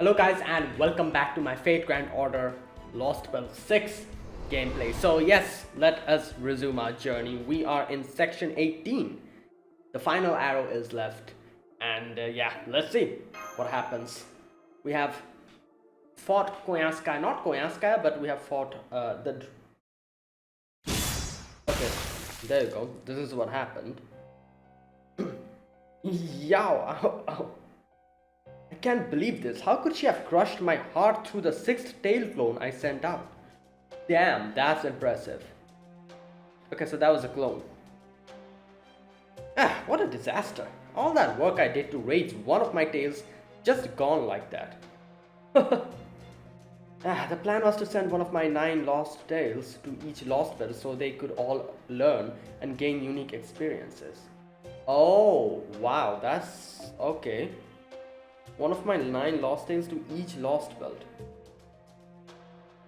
Hello guys and welcome back to my Fate Grand Order Lostbelt 6 gameplay. So yes, let us resume our journey. We are in section 18. The final arrow is left and yeah, let's see what happens. We have fought Koyanskaya, not Koyanskaya, but we have fought the... Okay, there you go. This is what happened. Yow, ow, ow. I can't believe this. How could she have crushed my heart through the 6th tail clone I sent out? Damn, that's impressive. Okay, so that was a clone. Ah, what a disaster. All that work I did to raise one of my tails just gone like that. The plan was to send one of my 9 lost tails to each Lostbelt so they could all learn and gain unique experiences. Oh, wow, that's okay. One of my 9 lost tails to each Lostbelt.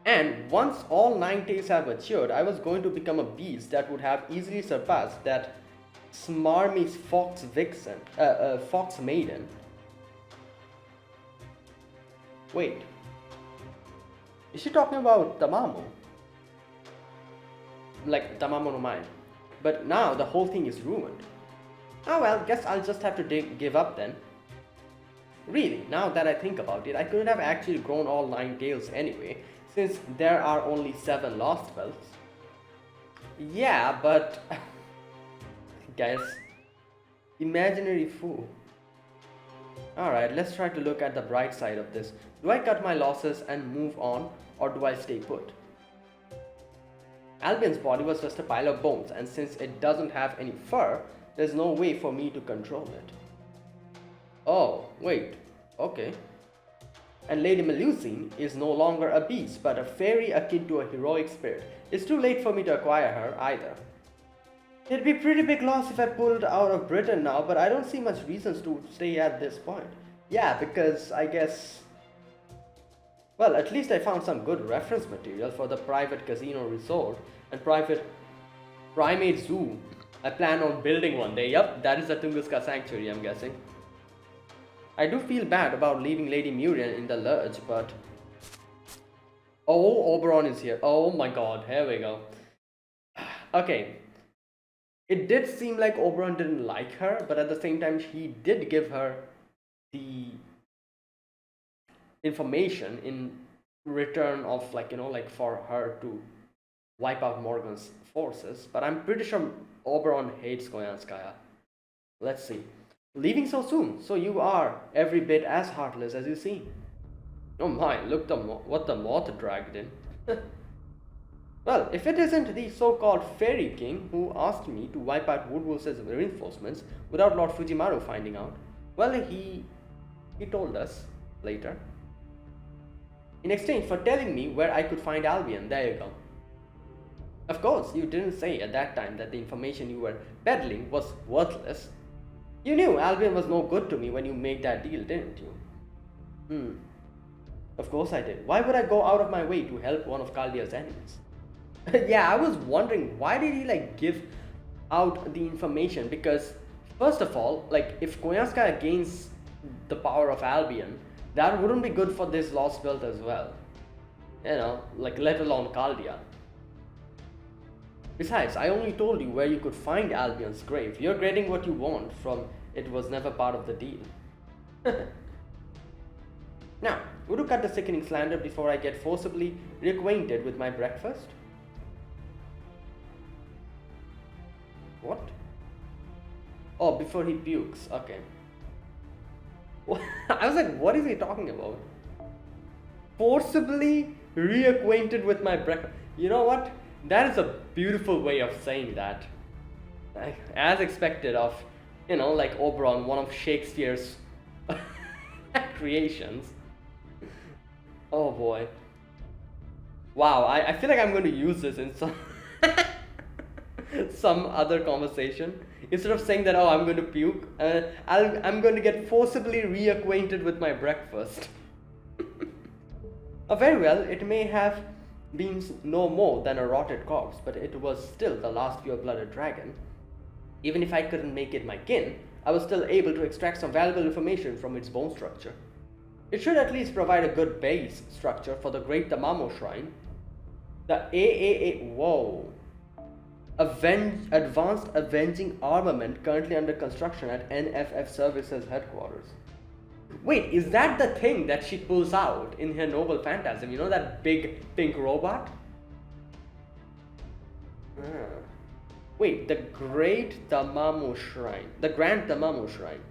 And once all 9 tails have matured, I was going to become a beast that would have easily surpassed that smarmy fox vixen, fox maiden. Wait, is she talking about Tamamo? Like Tamamo no Mae. But now the whole thing is ruined. Oh well, guess I'll just have to give up then. Really, now that I think about it, I couldn't have actually grown all 9 tails anyway, since there are only 7 Lostbelts. Yeah, but... guys, imaginary fool. Alright, let's try to look at the bright side of this. Do I cut my losses and move on, or do I stay put? Albion's body was just a pile of bones, and since it doesn't have any fur, there's no way for me to control it. Oh, wait, okay. And Lady Melusine is no longer a beast, but a fairy akin to a heroic spirit. It's too late for me to acquire her either. It'd be pretty big loss if I pulled out of Britain now, but I don't see much reasons to stay at this point. Yeah, because I guess... Well, at least I found some good reference material for the private casino resort and private primate zoo. I plan on building one day. Yup, that is the Tunguska Sanctuary, I'm guessing. I do feel bad about leaving Lady Muriel in the lurch, but... Oh, Oberon is here. Oh my god, here we go. Okay. It did seem like Oberon didn't like her, but at the same time, he did give her the information in return of, like, you know, like for her to wipe out Morgan's forces. But I'm pretty sure Oberon hates Koyanskaya. Let's see. Leaving so soon, so you are every bit as heartless as you seem. Oh my, look what the moth dragged in. Well, if it isn't the so-called Fairy King who asked me to wipe out Woodwolf's reinforcements without Lord Fujimaru finding out, well, he told us later. In exchange for telling me where I could find Albion, there you go. Of course, you didn't say at that time that the information you were peddling was worthless. You knew Albion was no good to me when you made that deal, didn't you? Of course I did. Why would I go out of my way to help one of Kaldia's enemies? Yeah, I was wondering, why did he like give out the information? Because first of all, like if Koyanskaya gains the power of Albion, that wouldn't be good for this Lostbelt as well. You know, like let alone Kaldia. Besides, I only told you where you could find Albion's grave. You're getting what you want from it was never part of the deal. Now, would you cut the sickening slander before I get forcibly reacquainted with my breakfast? What? Oh, before he pukes. Okay. I was like, what is he talking about? Forcibly reacquainted with my breakfast. You know what? That is a beautiful way of saying that. As expected of, you know, like Oberon, one of Shakespeare's creations. Oh boy. Wow, I feel like I'm going to use this in some other conversation. Instead of saying that, oh, I'm going to puke, I'm going to get forcibly reacquainted with my breakfast. Very well, it may have been no more than a rotted corpse, but it was still the last pure-blooded dragon. Even if I couldn't make it my kin, I was still able to extract some valuable information from its bone structure. It should at least provide a good base structure for the Great Tamamo Shrine. The AAA, whoa. Advanced Avenging Armament currently under construction at NFF Services headquarters. Wait, is that the thing that she pulls out in her Noble Phantasm? You know, that big pink robot? Ah. Wait, the Great Tamamo Shrine. The Grand Tamamo Shrine.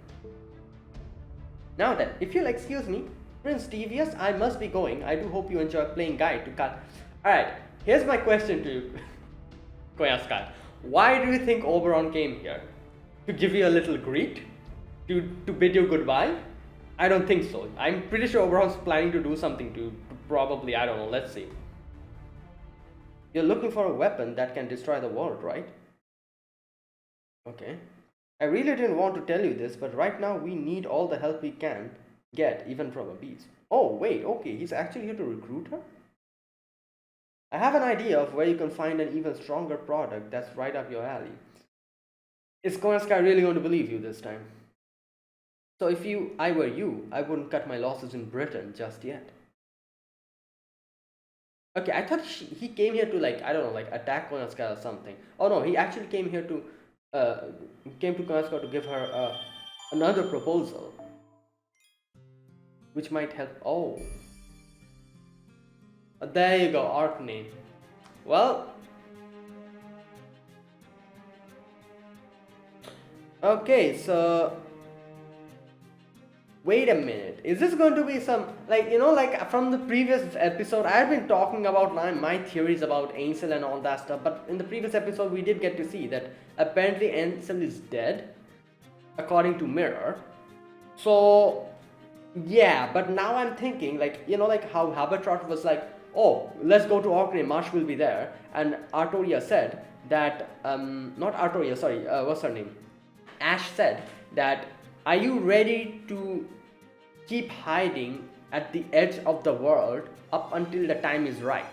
Now then, if you'll excuse me, Prince Devious, I must be going. I do hope you enjoy playing guide to cut. Alright, here's my question to you, Koyaska. Why do you think Oberon came here? To give you a little greet? To bid you goodbye? I don't think so. I'm pretty sure Oberon's planning to do something to probably, I don't know, let's see. You're looking for a weapon that can destroy the world, right? Okay. I really didn't want to tell you this, but right now we need all the help we can get, even from a beast. Oh, wait, okay, he's actually here to recruit her? I have an idea of where you can find an even stronger product that's right up your alley. Is Koyaska really going to believe you this time? So if I were you, I wouldn't cut my losses in Britain just yet. Okay, I thought he came here to, like, I don't know, like attack Koyaska or something. Oh no, he actually came here to Koyaska to give her another proposal, which might help. Oh, there you go, Orkney. Well, okay, so wait a minute. Is this going to be some, like, you know, like from the previous episode, I've been talking about my theories about Ansel and all that stuff, but in the previous episode, we did get to see that apparently Ansel is dead, according to Mirror. So, yeah, but now I'm thinking, like, you know, like how Habertrot was like, oh, let's go to Orkney, Marsh will be there, and Artoria said that, not Artoria, sorry, what's her name? Ash said that, are you ready to keep hiding at the edge of the world up until the time is right?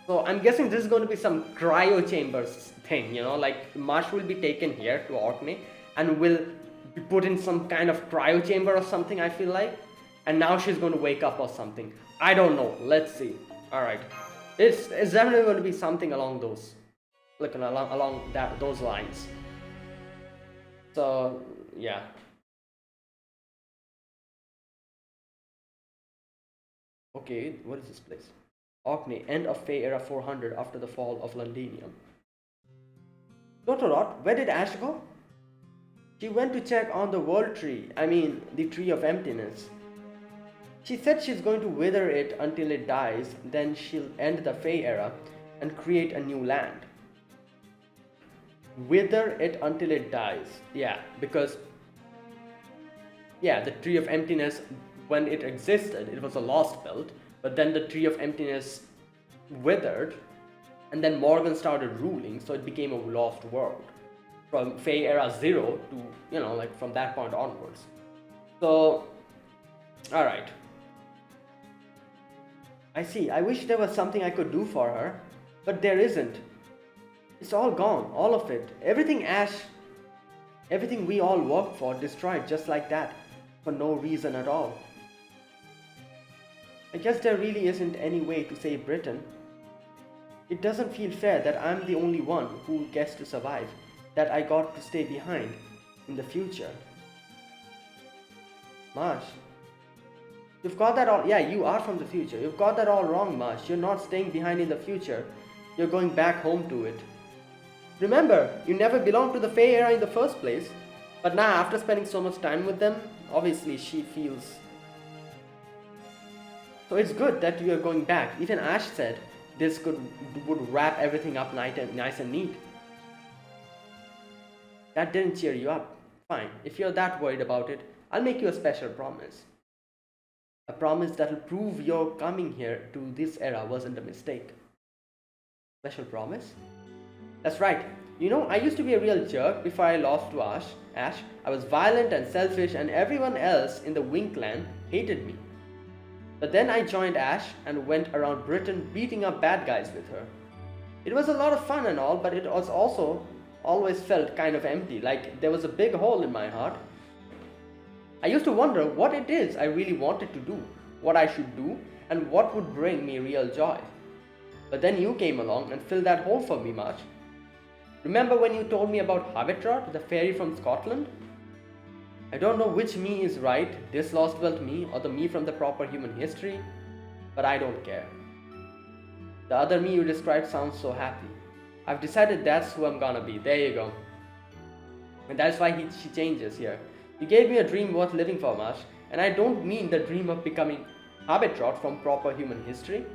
So I'm guessing this is going to be some cryo chambers thing, you know, like Marsh will be taken here to Orkney and will be put in some kind of cryo chamber or something, I feel like, and now she's going to wake up or something. I don't know, let's see. Alright, it's definitely going to be something along those, like along those lines. So yeah. Okay, what is this place? Orkney, end of Fae Era 400 after the fall of Londinium. Totorot, where did Ash go? She went to check on the world tree, I mean the tree of emptiness. She said she's going to wither it until it dies, then she'll end the Fae Era and create a new land. Wither it until it dies. Yeah, because, yeah, the tree of emptiness, when it existed, it was a Lostbelt, but then the tree of emptiness withered, and then Morgan started ruling, so it became a lost world. From Fae Era 0 to, you know, like from that point onwards. So, alright. I see, I wish there was something I could do for her, but there isn't. It's all gone, all of it. Everything we all worked for, destroyed just like that, for no reason at all. I guess there really isn't any way to save Britain. It doesn't feel fair that I'm the only one who gets to survive, that I got to stay behind in the future. Marsh, you've got that all, yeah, you are from the future. You've got that all wrong, Marsh. You're not staying behind in the future. You're going back home to it. Remember, you never belonged to the Fae Era in the first place. But now, after spending so much time with them, obviously she feels... So it's good that you are going back. Even Ash said this would wrap everything up nice and neat. That didn't cheer you up. Fine, if you're that worried about it, I'll make you a special promise. A promise that'll prove your coming here to this era wasn't a mistake. Special promise? That's right. You know, I used to be a real jerk before I lost to Ash. I was violent and selfish, and everyone else in the Wing clan hated me. But then I joined Ash and went around Britain beating up bad guys with her. It was a lot of fun and all, but it was also always felt kind of empty, like there was a big hole in my heart. I used to wonder what it is I really wanted to do, what I should do, and what would bring me real joy. But then you came along and filled that hole for me, Marsh. Remember when you told me about Habitrot, the fairy from Scotland? I don't know which me is right, this Lostbelt me or the me from the proper human history, but I don't care. The other me you described sounds so happy. I've decided that's who I'm gonna be. There you go. And that's why she changes here. You gave me a dream worth living for, Marsh, and I don't mean the dream of becoming Habitrot from proper human history.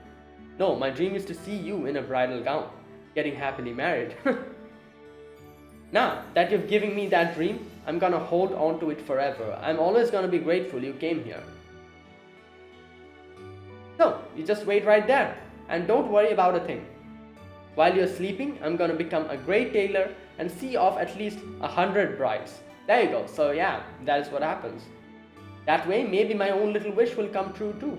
No, my dream is to see you in a bridal gown, getting happily married. Now that you've given me that dream, I'm gonna hold on to it forever. I'm always gonna be grateful you came here. So, you just wait right there, and don't worry about a thing. While you're sleeping, I'm gonna become a great tailor and see off at least 100 brides. There you go. So yeah, that is what happens. That way, maybe my own little wish will come true too.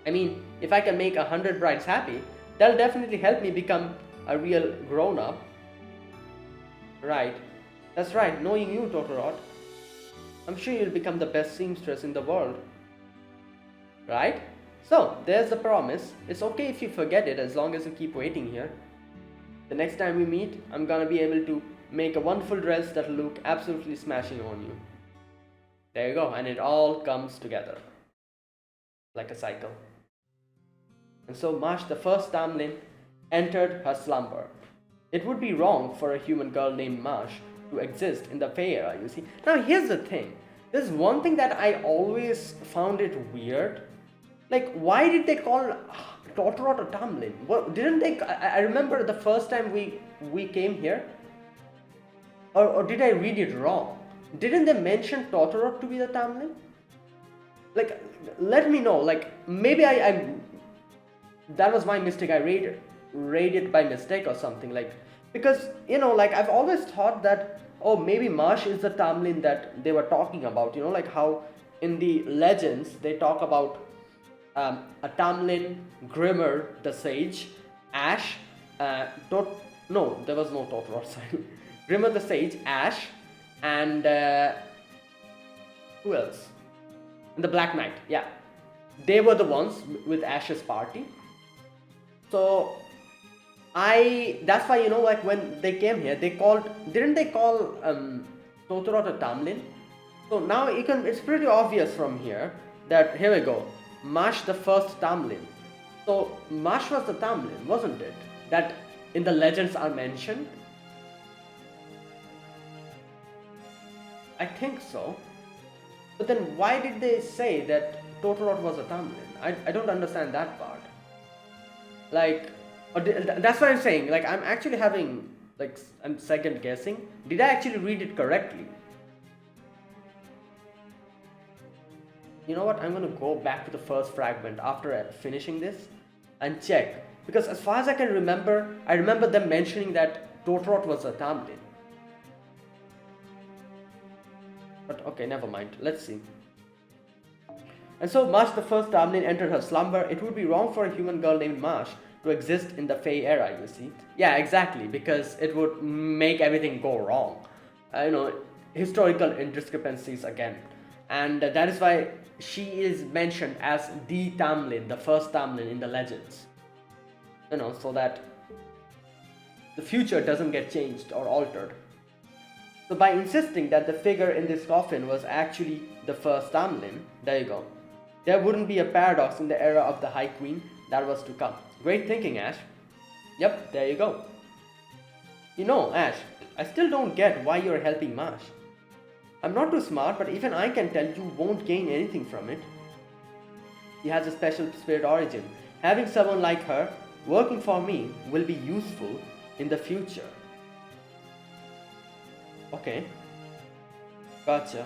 I mean, if I can make 100 brides happy, that'll definitely help me become a real grown-up. Right. That's right, knowing you, Totorot, I'm sure you'll become the best seamstress in the world. Right? So, there's the promise. It's okay if you forget it as long as you keep waiting here. The next time we meet, I'm gonna be able to make a wonderful dress that'll look absolutely smashing on you. There you go, and it all comes together. Like a cycle. And so Marsh, the first Tamlin, entered her slumber. It would be wrong for a human girl named Marsh to exist in the Fae era, you see. Now here's the thing. There's one thing that I always found it weird. Like, why did they call Totorot a Tamlin? What, didn't they... I remember the first time we came here. Or did I read it wrong? Didn't they mention Totorot to be the Tamlin? Like, let me know. Like, maybe I that was my mistake. I read it by mistake or something. Like, because, you know, like, I've always thought that, oh, maybe Marsh is the Tamlin that they were talking about. You know, like how in the legends they talk about a Tamlin, Grimmer the Sage, Ash, no, there was no Totorot, sorry. Grimmer the Sage, Ash, and who else? And the Black Knight, yeah. They were the ones with Ash's party. So, that's why, you know, like when they came here, didn't they call Totorot a Tamlin? So now it's pretty obvious from here that, here we go, Marsh the first Tamlin. So Marsh was the Tamlin, wasn't it? That in the legends are mentioned? I think so. But then why did they say that Totorot was a Tamlin? I don't understand that part. Like, that's what I'm saying. Like, I'm actually having, like, I'm second guessing. Did I actually read it correctly? You know what? I'm gonna go back to the first fragment after finishing this and check. Because as far as I can remember, I remember them mentioning that Totorot was a Tamlin. But okay, never mind. Let's see. And so Marsh the first Tamlin entered her slumber. It would be wrong for a human girl named Marsh to exist in the Fae era, you see. Yeah, exactly, because it would make everything go wrong. You know, historical indiscrepancies again. And that is why she is mentioned as the Tamlin, the first Tamlin in the legends. You know, so that the future doesn't get changed or altered. So by insisting that the figure in this coffin was actually the first Tamlin, there you go, there wouldn't be a paradox in the era of the High Queen that was to come. Great thinking, Ash. Yep, there you go. You know, Ash, I still don't get why you're helping Marsh. I'm not too smart, but even I can tell you won't gain anything from it. She has a special spirit origin. Having someone like her working for me will be useful in the future. Okay. Gotcha.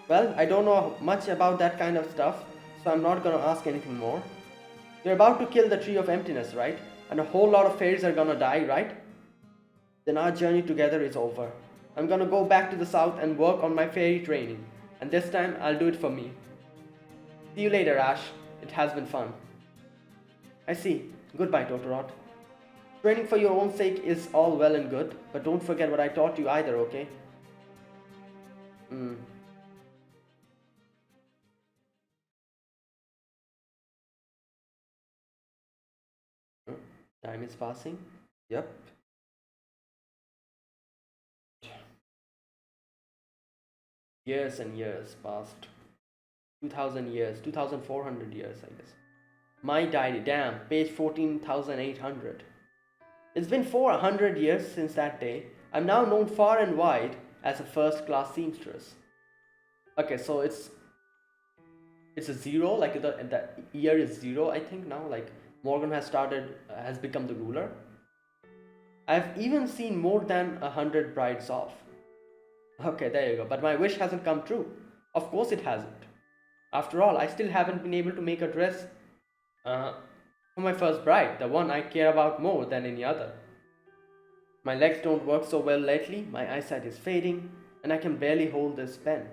Well, I don't know much about that kind of stuff, so I'm not gonna ask anything more. You're about to kill the Tree of Emptiness, right? And a whole lot of fairies are gonna die, right? Then our journey together is over. I'm gonna go back to the south and work on my fairy training. And this time, I'll do it for me. See you later, Ash. It has been fun. I see. Goodbye, Totorot. Training for your own sake is all well and good, but don't forget what I taught you either, okay? Time is passing. Yep. Years and years passed. 2000 years, 2400 years, I guess. My diary, damn, page 14,800. It's been 400 years since that day. I'm now known far and wide as a first class seamstress. Okay, so it's a zero, like the year is zero, I think now. Like Morgan has become the ruler. I've even seen more than 100 brides off. Okay, there you go. But my wish hasn't come true. Of course it hasn't. After all, I still haven't been able to make a dress uh, for my first bride, the one I care about more than any other. My legs don't work so well lately, my eyesight is fading, and I can barely hold this pen.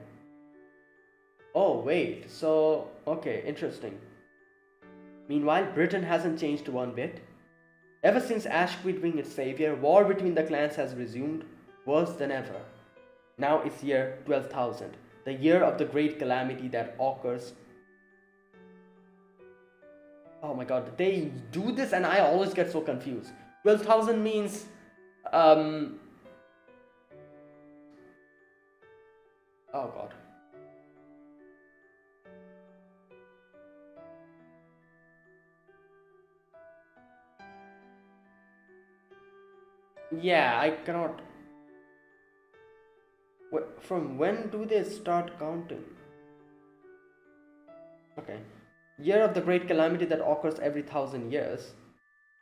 Oh, wait, so, okay, interesting. Meanwhile, Britain hasn't changed one bit. Ever since Ash quit being its savior, war between the clans has resumed, worse than ever. Now it's year 12,000, the year of the great calamity that occurs. Oh my god, they do this and I always get so confused. 12,000 means oh god. Yeah, I cannot. From when do they start counting? Okay. Year of the great calamity that occurs every 1,000 years.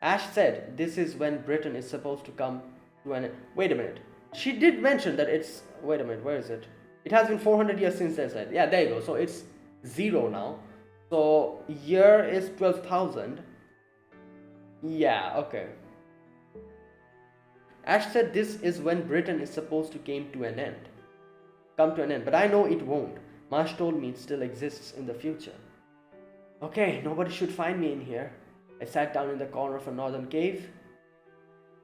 Ash said this is when Britain is supposed to come to an end. Wait a minute. She did mention that it's. Wait a minute, where is it? It has been 400 years since they said. Yeah, there you go. So it's zero now. So year is 12,000. Yeah, okay. Ash said this is when Britain is supposed to come to an end, but I know it won't. Marsh told me it still exists in the future. Okay, nobody should find me in here. I sat down in the corner of a northern cave.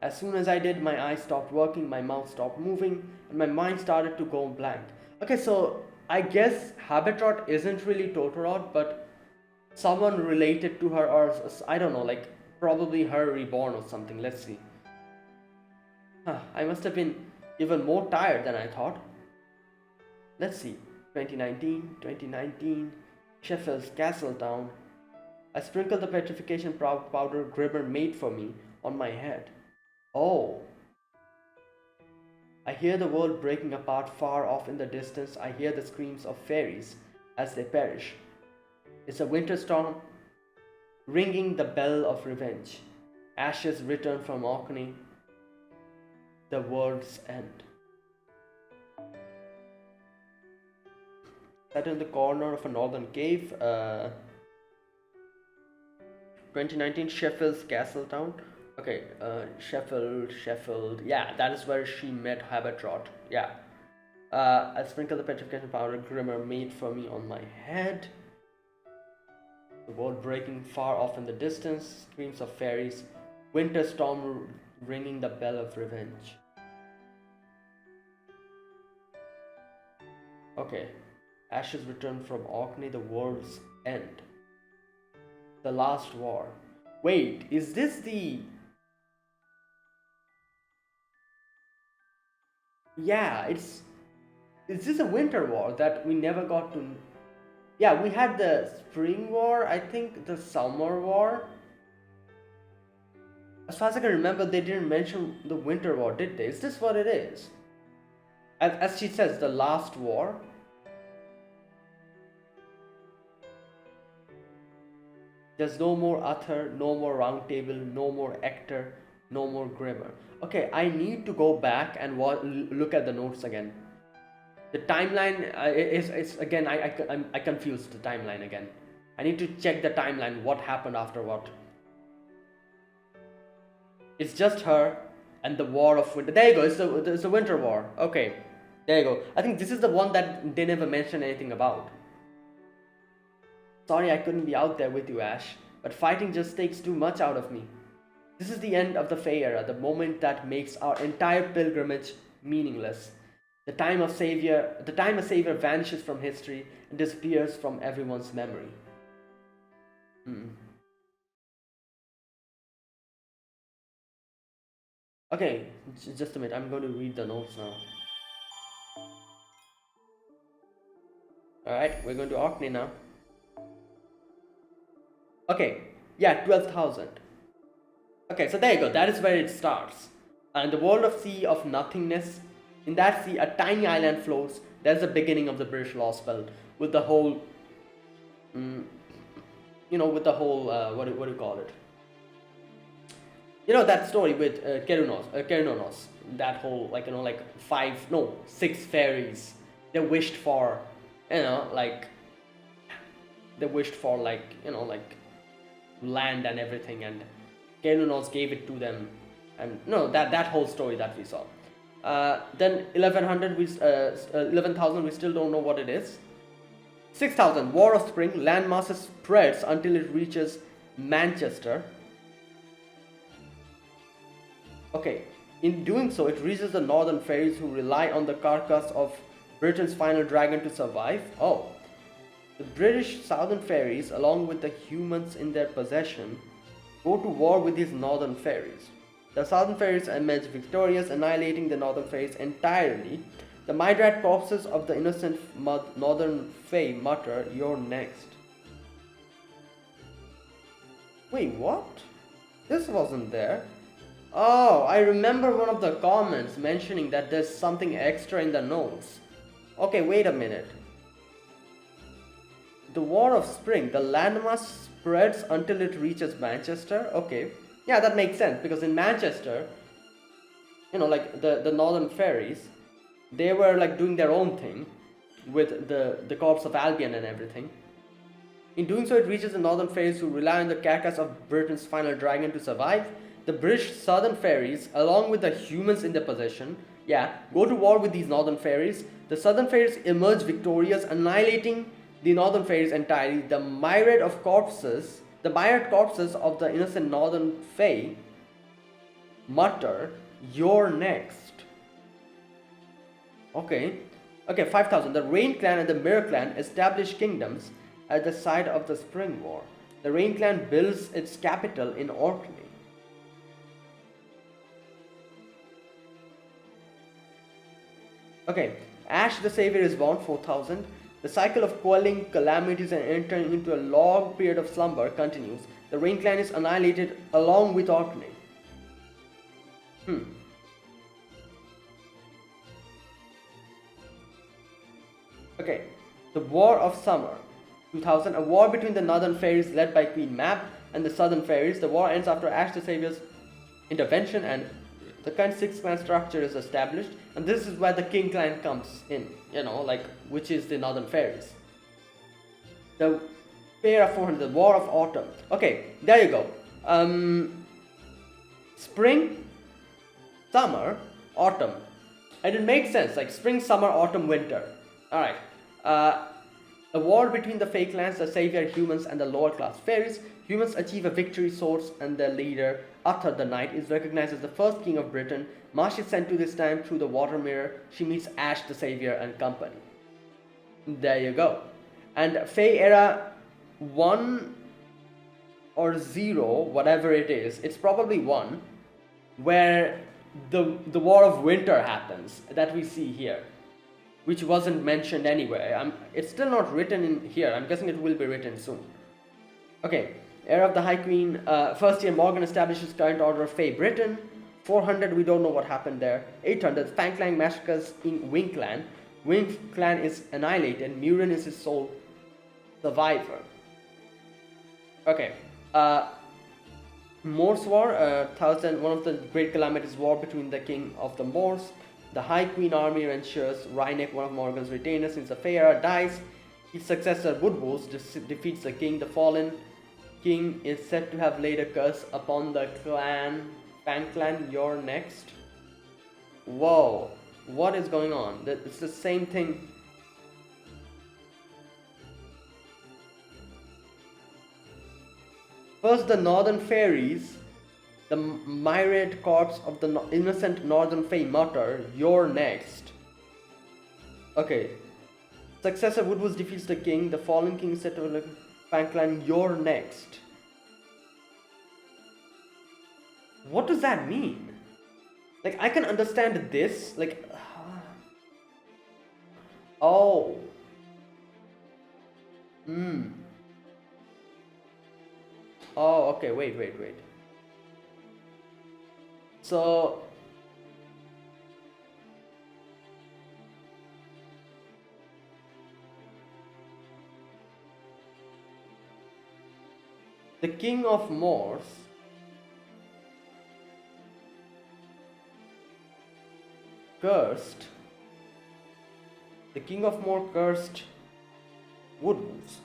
As soon as I did, my eyes stopped working, my mouth stopped moving, and my mind started to go blank. Okay, so I guess Habitrot isn't really Totorod, but someone related to her, or I don't know, like probably her reborn or something. Let's see. I must have been even more tired than I thought. Let's see. 2019, Sheffield's Castletown. I sprinkled the petrification powder Grimmer made for me on my head. Oh. I hear the world breaking apart far off in the distance. I hear the screams of fairies as they perish. It's a winter storm, ringing the bell of revenge. Ashes return from Orkney. The world's end. Sat in the corner of a northern cave. 2019 Sheffield's Castletown. Okay, Sheffield. Yeah, that is where she met Habitrot. Yeah. I sprinkled the petrification powder Grimmer made for me on my head. The world breaking far off in the distance. Screams of fairies. Winter storm ringing the bell of revenge. Okay. Ashes return from Orkney, the world's end. The last war. Wait, is this the... Yeah, it's... Is this a winter war that we never got to... Yeah, we had the spring war, I think the summer war. As far as I can remember, they didn't mention the winter war, did they? Is this what it is? As she says, the last war. There's no more Uther, no more Round Table, no more Ector, no more Grimmer. Okay, I need to go back and look at the notes again. The timeline is again, I confused the timeline again. I need to check the timeline, what happened after what. It's just her and the War of Winter. There you go, it's the Winter War. Okay, there you go. I think this is the one that they never mentioned anything about. Sorry I couldn't be out there with you, Ash, but fighting just takes too much out of me. This is the end of the Fae era, the moment that makes our entire pilgrimage meaningless. The time a savior vanishes from history and disappears from everyone's memory. Okay, just a minute. I'm going to read the notes now. Alright, we're going to Orkney now. Okay, yeah, 12,000. Okay, so there you go. That is where it starts. And the world of sea of nothingness. In that sea, a tiny island floats. That's the beginning of the British Lostbelt, with the whole, with the whole, what do you call it? You know that story with Kerunos, that whole, like, like six fairies. They wished for, like, like land and everything, and Kerunos gave it to them, and no, that whole story that we saw. Then 1100, 11,000, we still don't know what it is. 6,000, War of Spring, landmass spreads until it reaches Manchester. Okay, in doing so, it reaches the northern fairies who rely on the carcass of Britain's final dragon to survive. Oh, the British southern fairies, along with the humans in their possession, go to war with these northern fairies. The southern fairies emerge victorious, annihilating the northern fairies entirely. The myriad corpses of the innocent northern fae mutter, "You're next." Wait, what? This wasn't there. Oh, I remember one of the comments mentioning that there's something extra in the notes. Okay, wait a minute. The War of Spring, the landmass spreads until it reaches Manchester. Okay, yeah, that makes sense, because in Manchester, like the northern fairies, they were like doing their own thing with the corpse of Albion and everything. In doing so, it reaches the northern fairies who rely on the carcass of Britain's final dragon to survive. The British southern fairies, along with the humans in their possession, go to war with these northern fairies. The southern fairies emerge victorious, annihilating the northern fairies entirely. The myriad corpses of the innocent northern fae mutter, "You're next." Okay, 5,000. The Rain Clan and the Mirror Clan establish kingdoms at the site of the Spring War. The Rain Clan builds its capital in Orkney. Okay, Ash the Savior is born, 4,000. The cycle of quelling calamities and entering into a long period of slumber continues. The Rain Clan is annihilated along with Orkney. Okay, the War of Summer, 2000. A war between the northern fairies led by Queen Mab and the southern fairies. The war ends after Ash the Savior's intervention, and the kind 6-clan structure is established, and this is where the King clan comes in, which is the northern fairies. The Pair of 400, the War of Autumn. Okay, there you go. Spring, summer, autumn. And it makes sense, like spring, summer, autumn, winter. Alright. A war between the Fae clans, the savior humans, and the lower class fairies. Humans achieve a victory source, and their leader, Uther the Knight, is recognized as the first king of Britain. Marsh is sent to this time through the water mirror. She meets Ash the Savior and company. There you go. And Fae era 1 or 0, whatever it is, it's probably 1, where the War of Winter happens, that we see here, which wasn't mentioned anywhere. It's still not written in here. I'm guessing it will be written soon. Okay, Era of the High Queen. First year, Morgan establishes current order of Fae Britain. 400, we don't know what happened there. 800, Fang Clan massacres in Wing Clan. Wing Clan is annihilated. Murin is his sole survivor. Okay, Morse War, 1000, one of the great calamities, war between the king of the Moors. The High Queen army ensures Rhynek, one of Morgan's retainers since the Fae era, dies. His successor Woodwolves defeats the king. The fallen king is said to have laid a curse upon the Fang Clan. You're next. Whoa, what is going on? It's the same thing. First, the northern fairies, the myriad corpse of the innocent northern fae mutter, "You're next." Okay. Successor Woodwoods defeats the king. The fallen king said to the Fang Clan, "You're next." What does that mean? Like, I can understand this, like, oh, hmm, oh, okay, wait. So, the King of Moors cursed, the King of Moor cursed Woodwoods.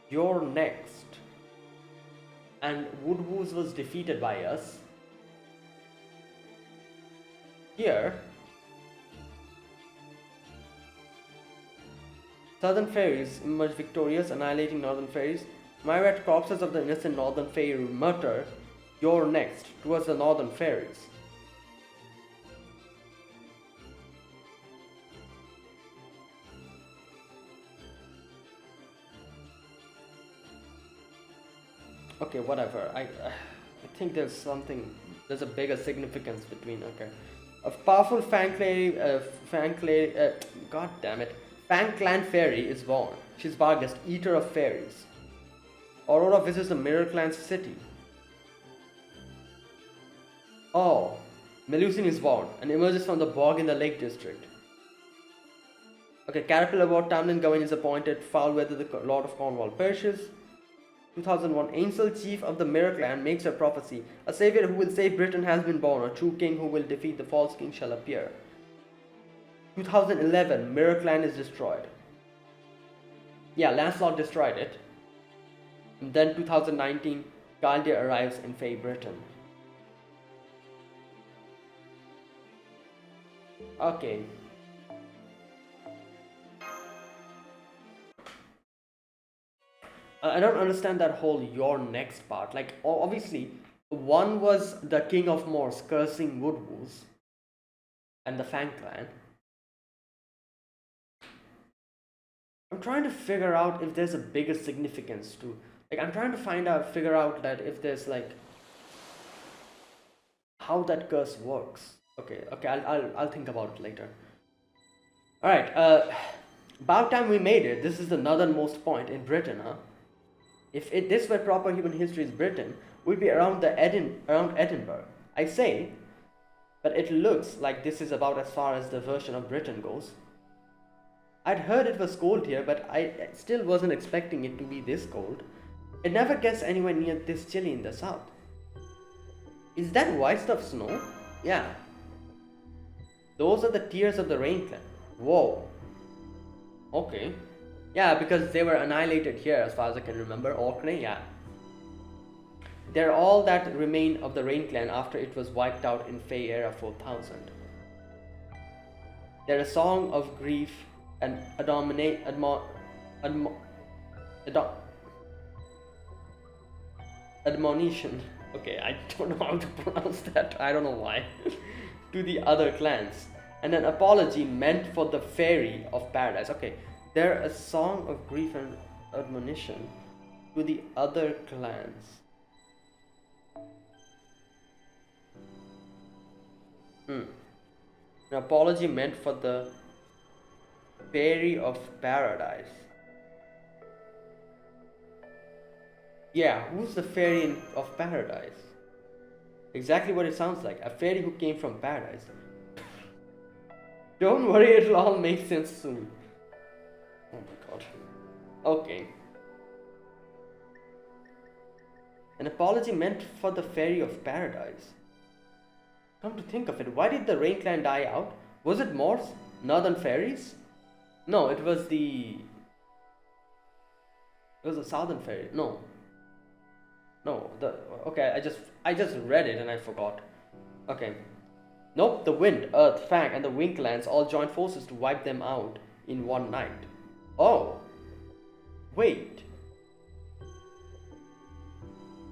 You're next. And Woodwoods was defeated by us. Here, Southern fairies emerge victorious, annihilating northern fairies. Myriad corpses of the innocent northern fae mutter, "You're next," towards the northern fairies. Okay, whatever. I think there's a bigger significance between. Okay, a powerful God damn it, Fang Clan fairy is born. She's Vargas, eater of fairies. Aurora visits the Mirror Clan's city. Oh, Melusine is born and emerges from the bog in the Lake District. Okay, Caterpillar Ward Tamlin Gawain is appointed. Foul weather the Lord of Cornwall perishes. 2001, Ainsel, chief of the Mirror Clan, makes a prophecy. A savior who will save Britain has been born. A true king who will defeat the false king shall appear. 2011, Mirror Clan is destroyed. Yeah, Lancelot destroyed it. And then 2019, Galdia arrives in Fae Britain. Okay. I don't understand that whole "your next" part. Like, obviously, one was the King of Moors cursing Woodwoods and the Fang Clan. I'm trying to figure out if there's a bigger significance to. Like, I'm trying to figure out that if there's like how that curse works. Okay, I'll think about it later. All right. About time we made it. This is the northernmost point in Britain, huh? If this were proper human history's Britain, we'd be around Edinburgh. I say, but it looks like this is about as far as the version of Britain goes. I'd heard it was cold here, but I still wasn't expecting it to be this cold. It never gets anywhere near this chilly in the south. Is that white stuff snow? Yeah. Those are the tears of the rain clan. Whoa. Okay. Yeah, because they were annihilated here as far as I can remember. Orkney, yeah. They're all that remain of the Rain Clan after it was wiped out in Fae Era 4000. They're a song of grief and admonition. Okay, I don't know how to pronounce that. I don't know why. To the other clans. And an apology meant for the fairy of paradise. Okay. They're a song of grief and admonition to the other clans. An apology meant for the fairy of paradise. Yeah, who's the fairy of paradise? Exactly what it sounds like. A fairy who came from paradise. Don't worry, it'll all make sense soon. Oh my god. Okay. An apology meant for the fairy of paradise. Come to think of it, why did the Rain Clan die out? Was it Moors? Northern fairies? No, it was the Southern fairy. No. Okay, I just read it and I forgot. Okay. Nope, the Wind, Earth, Fang, and the Wing clans all joined forces to wipe them out in one night. Oh, wait.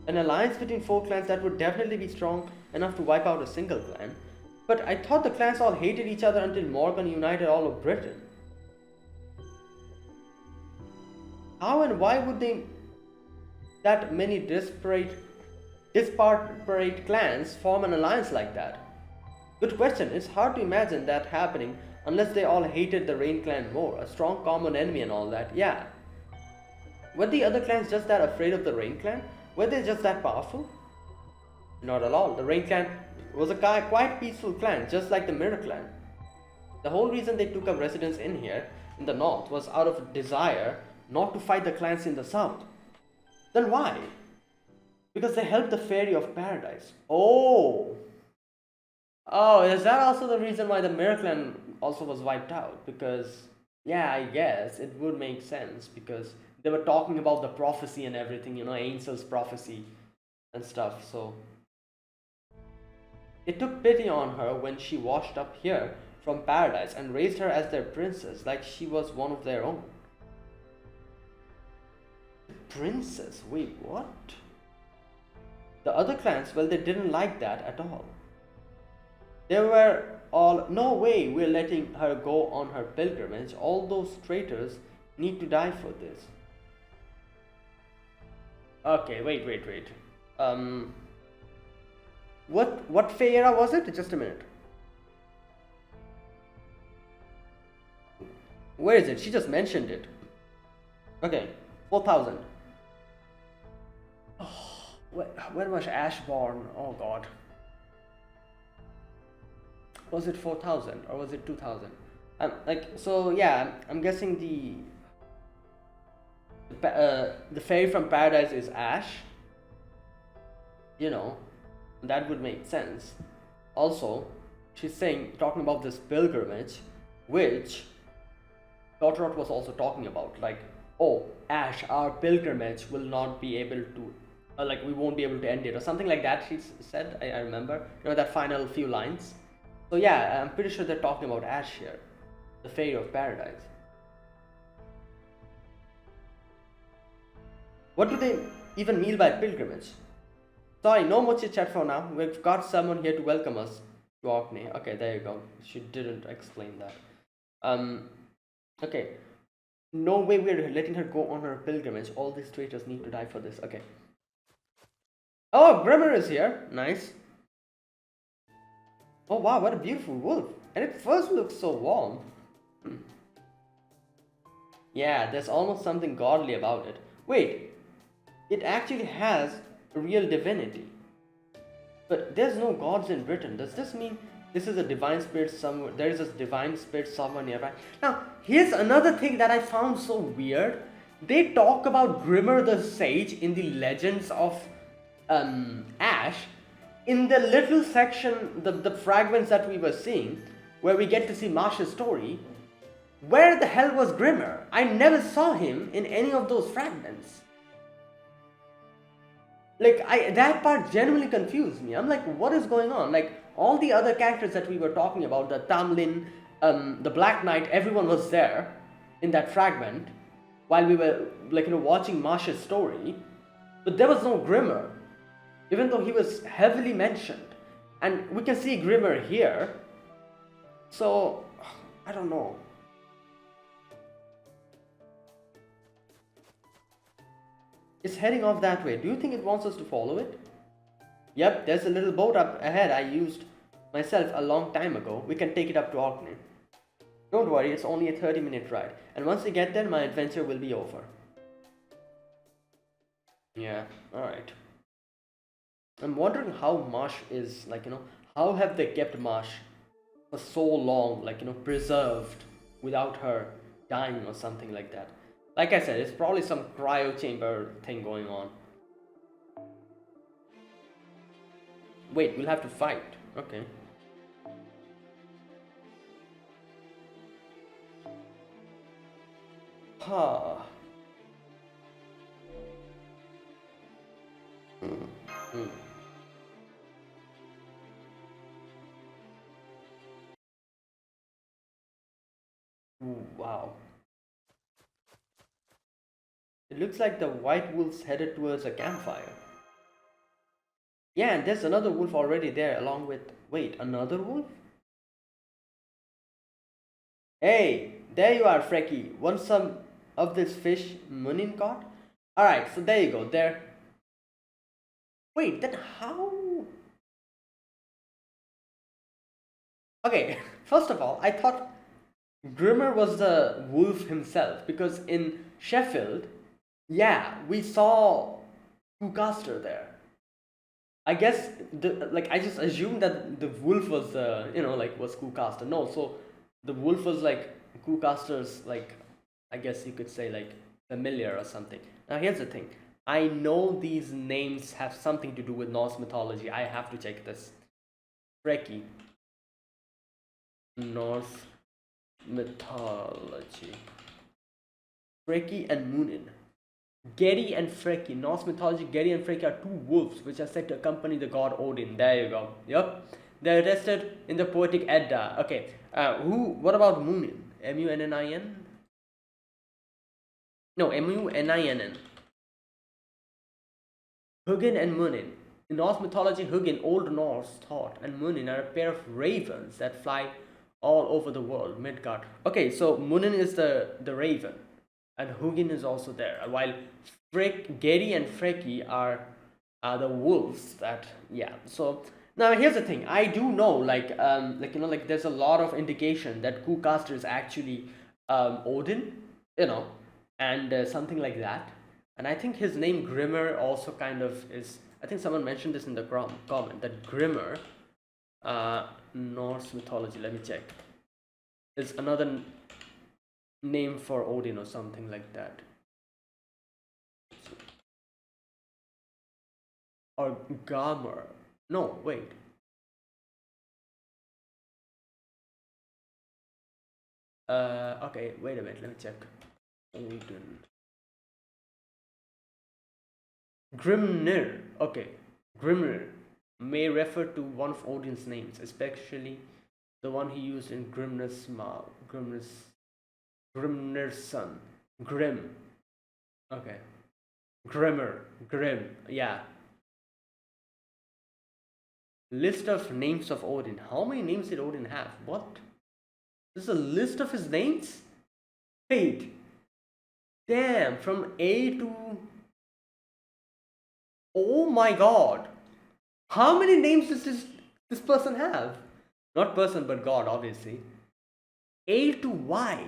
An alliance between 4 clans that would definitely be strong enough to wipe out a single clan. But I thought the clans all hated each other until Morgan united all of Britain. How and why would that many disparate clans form an alliance like that? Good question. It's hard to imagine that happening unless they all hated the Rain clan more. A strong common enemy and all that. Yeah. Were the other clans just that afraid of the Rain clan? Were they just that powerful? Not at all. The Rain clan was a quite peaceful clan, just like the Mirror clan. The whole reason they took up residence in here, in the north, was out of a desire not to fight the clans in the south. Then why? Because they helped the Fairy of Paradise. Oh! Oh, is that also the reason why the Mirror clan also was wiped out? Because, yeah, I guess it would make sense because they were talking about the prophecy and everything, you know, Ainsl's prophecy and stuff, so. They took pity on her when she washed up here from paradise and raised her as their princess like she was one of their own. Princess? Wait, what? The other clans, well, they didn't like that at all. They were all, no way we're letting her go on her pilgrimage. All those traitors need to die for this. Okay, wait. What Fae era was it? Just a minute. Where is it? She just mentioned it. Okay, 4,000. Oh, when was Ash born? Oh god. Was it 4,000 or was it 2,000? So yeah, I'm guessing the fairy from paradise is Ash. You know, that would make sense. Also, she's talking about this pilgrimage, which Totrot was also talking about. Like, oh, Ash, our pilgrimage will not be able to, we won't be able to end it, or something like that. She said. I remember. You know, that final few lines. So yeah, I'm pretty sure they're talking about Ash here, the Fairy of Paradise. What do they even mean by pilgrimage? Sorry, no more chit chat for now. We've got someone here to welcome us to Orkney. Okay, there you go. She didn't explain that. Okay. No way we're letting her go on her pilgrimage. All these traitors need to die for this. Okay. Oh, Grimmer is here. Nice. Oh wow, what a beautiful wolf. And it first looks so warm. Yeah, there's almost something godly about it. Wait, it actually has a real divinity. But there's no gods in Britain. Does this mean this is a divine spirit somewhere? There is a divine spirit somewhere nearby. Now, here's another thing that I found so weird. They talk about Grimmer the Sage in the Legends of Ash. In the little section, the fragments that we were seeing, where we get to see Marsha's story, where the hell was Grimmer? I never saw him in any of those fragments. That part genuinely confused me. I'm like, what is going on? Like, all the other characters that we were talking about, the Tamlin, the Black Knight, everyone was there in that fragment while we were, watching Marsha's story. But there was no Grimmer, even though he was heavily mentioned. And we can see Grimmer here. So, I don't know. It's heading off that way. Do you think it wants us to follow it? Yep, there's a little boat up ahead I used myself a long time ago. We can take it up to Orkney. Don't worry, it's only a 30-minute ride. And once we get there, my adventure will be over. Yeah, alright. I'm wondering how Marsh is, how have they kept Marsh for so long, preserved without her dying or something like that. Like I said, it's probably some cryo chamber thing going on. Wait, we'll have to fight. Okay. Huh. Ooh, wow. It looks like the white wolf's headed towards a campfire. Yeah, and there's another wolf already there along with... Wait, another wolf? Hey, there you are, Frecky. Want some of this fish Munin caught? Alright, so there you go. There. Wait, then how... Okay, first of all, I thought Grimmer was the wolf himself because in Sheffield, yeah, we saw Kukaster there. I guess I just assumed that the wolf was was Kukaster. No, so the wolf was like Kukaster's, like, I guess you could say, like, familiar or something. Now here's the thing. I know these names have something to do with Norse mythology. I have to check this. Freki. Norse mythology. Freki and Munin. Geri and Freki. Norse mythology, Geri and Freki are two wolves which are said to accompany the god Odin. There you go. Yep. They're arrested in the poetic Edda. Okay. What about Munin? Munin? No, Muninn. Hugin and Munin. In Norse mythology, Hugin, Old Norse thought, and Munin are a pair of ravens that fly all over the world, Midgard. Okay, so Munin is the raven, and Hugin is also there, while Geri and Freki are the wolves. That, yeah. So now here's the thing. I do know, there's a lot of indication that Kukaster is actually Odin, and something like that. And I think his name Grimmer also kind of is. I think someone mentioned this in the comment that Grimmer, Norse mythology. Let me check. Is another name for Odin or something like that. Or Gamer. No, wait. Okay, wait a minute. Let me check. Odin. Grimnir. Okay. Grimnir may refer to one of Odin's names, especially the one he used in Grimnir's son. Grim. Okay. Grimmer. Grim. Yeah. List of names of Odin. How many names did Odin have? What? This is a list of his names? Wait. Damn, from A to... Oh my god. How many names does this person have? Not person, but god, obviously. A to Y.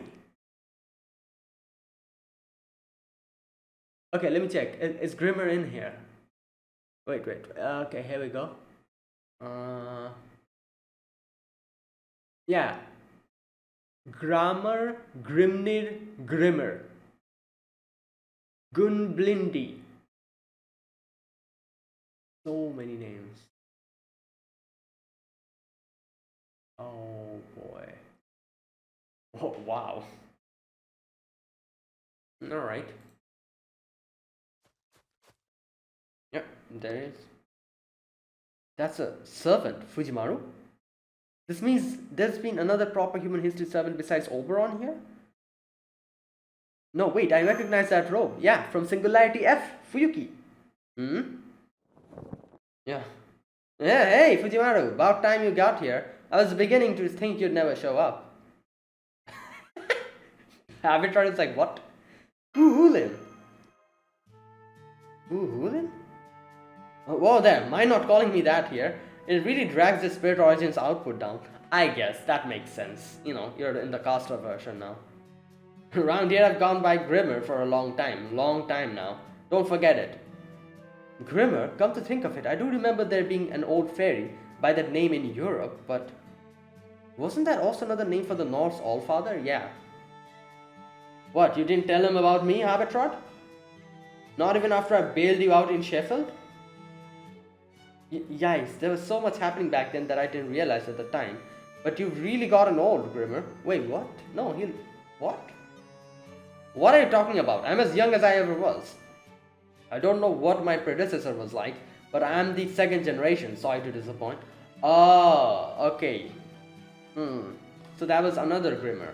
Okay, let me check. Is Grimmer in here? Wait. Okay, here we go. Yeah. Grammar, Grimnir, Grimmer. Gunblindi. So many names. Oh boy. Oh wow. Alright. Yep, there is. That's a servant, Fujimaru. This means there's been another proper human history servant besides Oberon here? No, wait, I recognize that robe. Yeah, from Singularity F, Fuyuki. Yeah. Yeah, hey, Fujimaru, about time you got here. I was beginning to think you'd never show up. Avatar is like, what? Hulin? Hulin? Oh, whoa there, mind not calling me that here. It really drags the Spirit Origins output down. I guess, that makes sense. You're in the caster version now. Around here I've gone by Grimmer for a long time now. Don't forget it. Grimmer, come to think of it, I do remember there being an old fairy by that name in Europe, but wasn't that also another name for the Norse Allfather? Yeah. What, you didn't tell him about me, Habitrot? Not even after I bailed you out in Sheffield? Yikes, there was so much happening back then that I didn't realize at the time. But you've really gotten old, Grimmer. Wait, what? No, what? What are you talking about? I'm as young as I ever was. I don't know what my predecessor was like, but I am the second generation, sorry to disappoint. Oh, okay. So that was another Grimmer.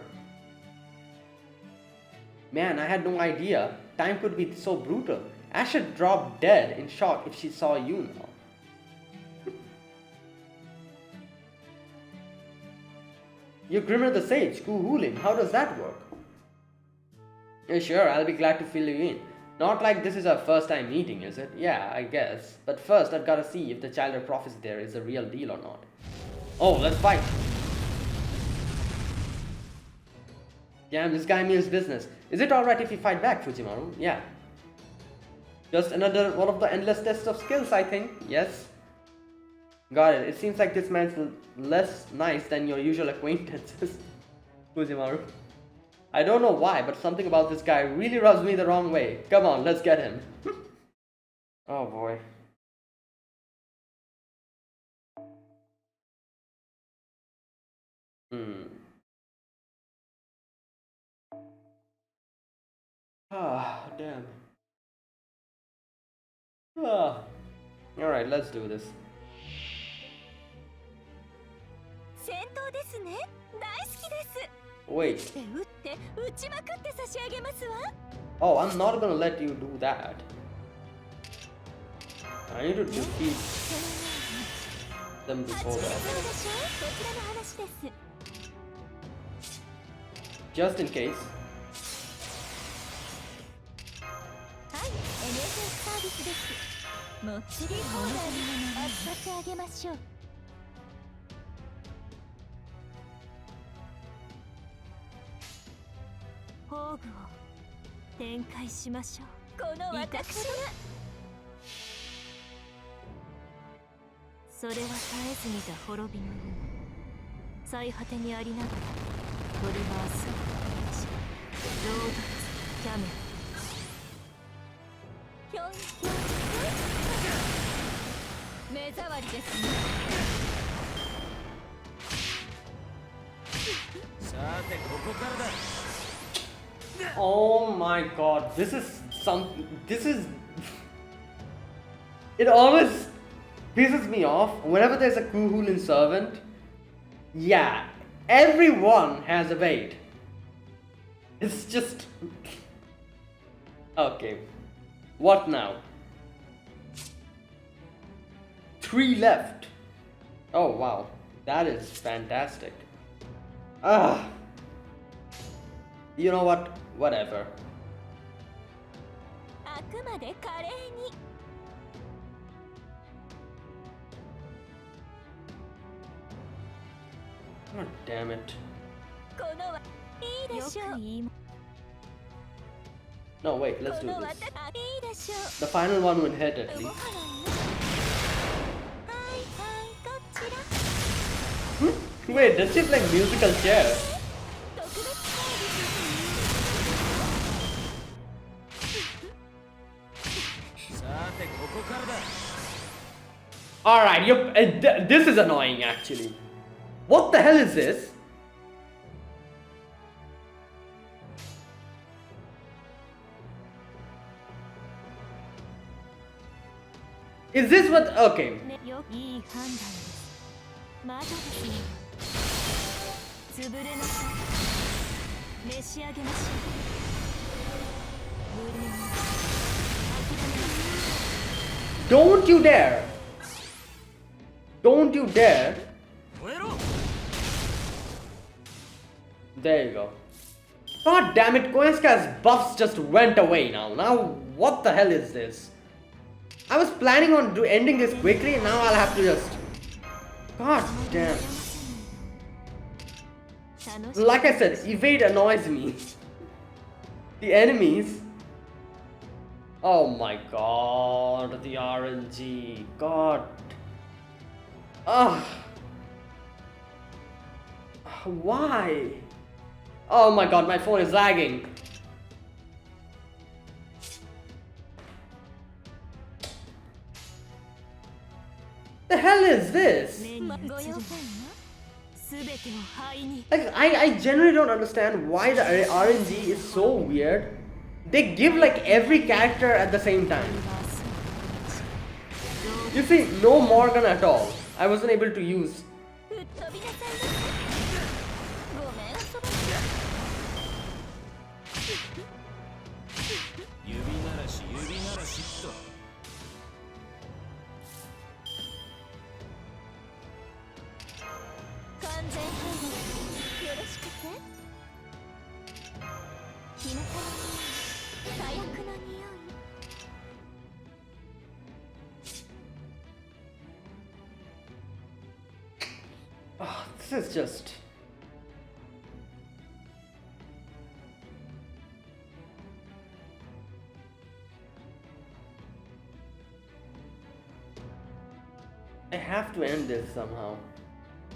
Man, I had no idea. Time could be so brutal. Ash should drop dead in shock if she saw you now. You're Grimmer the Sage, Kuhulin. How does that work? Yeah, sure, I'll be glad to fill you in. Not like this is our first time meeting, is it? Yeah, I guess. But first, I've got to see if the child of prophecy there is the real deal or not. Oh, let's fight. Damn, this guy means business. Is it alright if we fight back, Fujimaru? Yeah. Just another one of the endless tests of skills, I think. Yes. Got it. It seems like this man's less nice than your usual acquaintances, Fujimaru. I don't know why, but something about this guy really rubs me the wrong way. Come on, let's get him. Oh boy. Ah, damn. Ah. Alright, let's do this. Wait. Oh, I'm not gonna let you do that. I need to defeat them before that. Just in case. Oh my god, this is it always pisses me off whenever there's a Kuhulin servant. Yeah, everyone has a bait. It's just okay. What now? 3 left. Oh wow, that is fantastic. Ah, you know what? Whatever. God damn it. No, wait, let's do this. The final one will hit at least. Wait, does she play musical chairs? Alright, this is annoying actually. What the hell is this? Is this what? Okay. Don't you dare! Don't you dare! There you go. God damn it, Koenska's buffs just went away now. Now, what the hell is this? I was planning on ending this quickly, and now I'll have to just... God damn. Like I said, evade annoys me. The enemies... Oh my god, the RNG. God. Ugh. Why? Oh my god, my phone is lagging. The hell is this? Like, I genuinely don't understand why the RNG is so weird. They give like every character at the same time. You see, no Morgan at all. I wasn't able to use. Oh, this is just... have to end this somehow.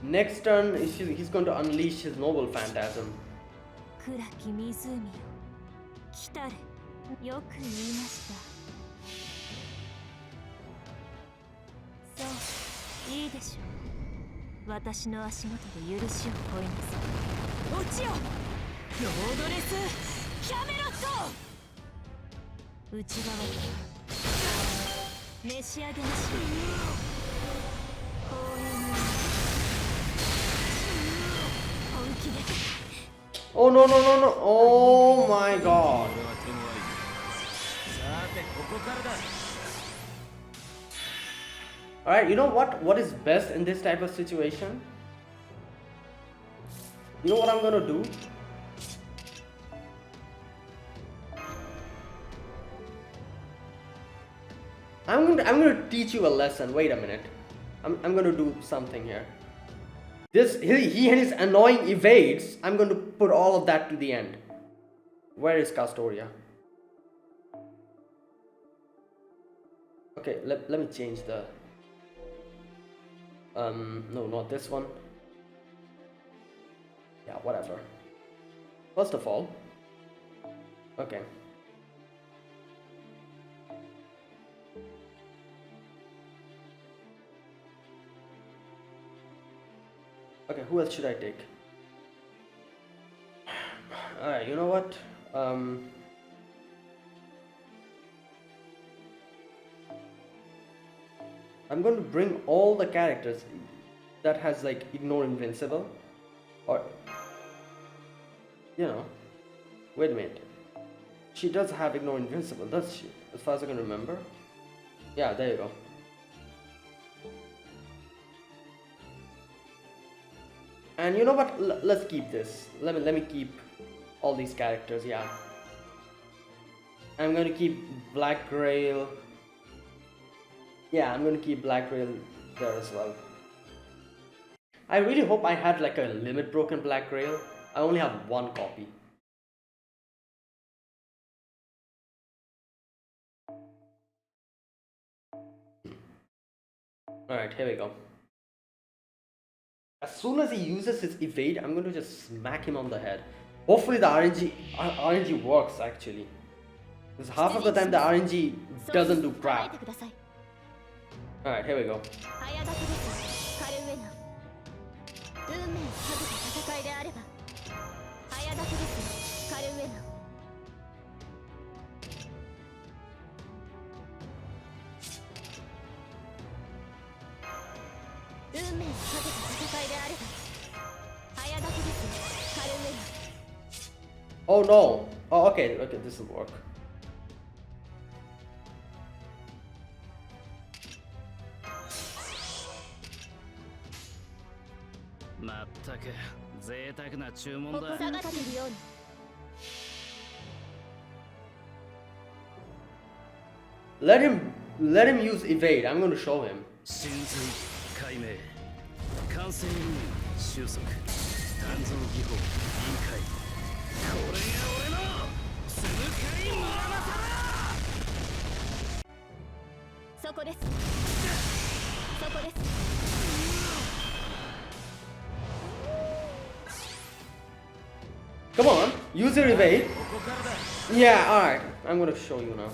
Next turn, he's going to unleash his noble phantasm. 暗き湖よ来たれよく言いましたそういいでしょう私の足元で許しを請いなさい落ちよロードレスキャメロット内側から召し上げましょう公園に本気で Oh no no no no! Oh my god! Alright, you know what? What is best in this type of situation? You know what I'm gonna do? I'm gonna teach you a lesson. Wait a minute. I'm gonna do something here. This he and his annoying evades. I'm going to put all of that to the end. Where is Castoria? Okay, let me change the no, not this one. Yeah, whatever. First of all, okay. Okay, who else should I take? Alright, you know what? I'm going to bring all the characters that has like ignore invincible or you know, wait a minute. She does have ignore invincible, does she? As far as I can remember. Yeah, there you go. And you know what? Let's keep this. Let me keep all these characters. Yeah. I'm going to keep Black Grail. Yeah, I'm going to keep Black Grail there as well. I really hope I had like a limit broken Black Grail. I only have one copy. Alright, here we go. As soon as he uses his evade, I'm going to just smack him on the head. Hopefully the RNG works actually. Because half of the time the RNG doesn't do crap. Alright, here we go. Oh no! Oh, okay, this will work. Let him use evade. I'm going to show him. Come on, use your evade. Yeah, alright. I'm gonna show you now.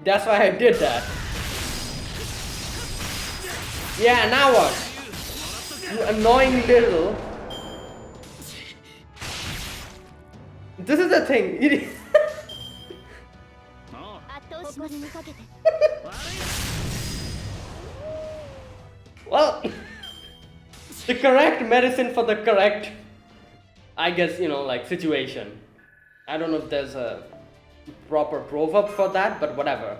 That's why I did that. Yeah, now what? You annoying little. This is the thing. Well, The correct medicine for the correct, I guess, you know, like situation. I don't know if there's a proper proverb for that, but whatever.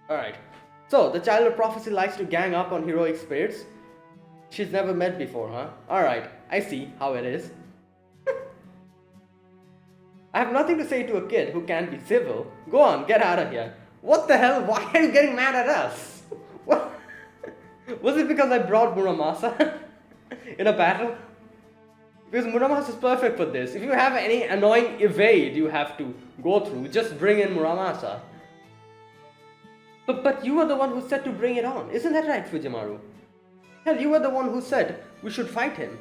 Alright. So, the child of prophecy likes to gang up on heroic spirits she's never met before, huh? Alright, I see how it is. I have nothing to say to a kid who can't be civil. Go on, get out of here. What the hell? Why are you getting mad at us? What? Was it because I brought Muramasa in a battle? Because Muramasa is perfect for this. If you have any annoying evade you have to go through, just bring in Muramasa. But you were the one who said to bring it on. Isn't that right, Fujimaru? Hell, you were the one who said we should fight him.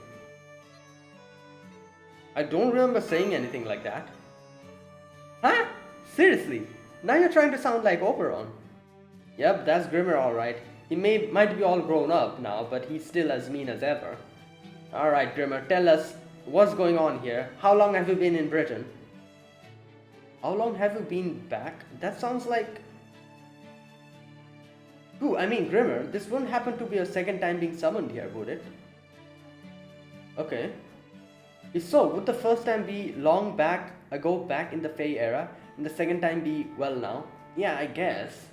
I don't remember saying anything like that. Huh? Seriously? Now you're trying to sound like Oberon. Yep, that's Grimmer alright. He might be all grown up now, but he's still as mean as ever. Alright, Grimmer, tell us what's going on here. How long have you been in Britain? How long have you been back? That sounds like... Ooh, I mean, Grimmer, this wouldn't happen to be your second time being summoned here, would it? Okay. If so, would the first time be long back ago back in the Fae era, and the second time be, well, now? Yeah, I guess.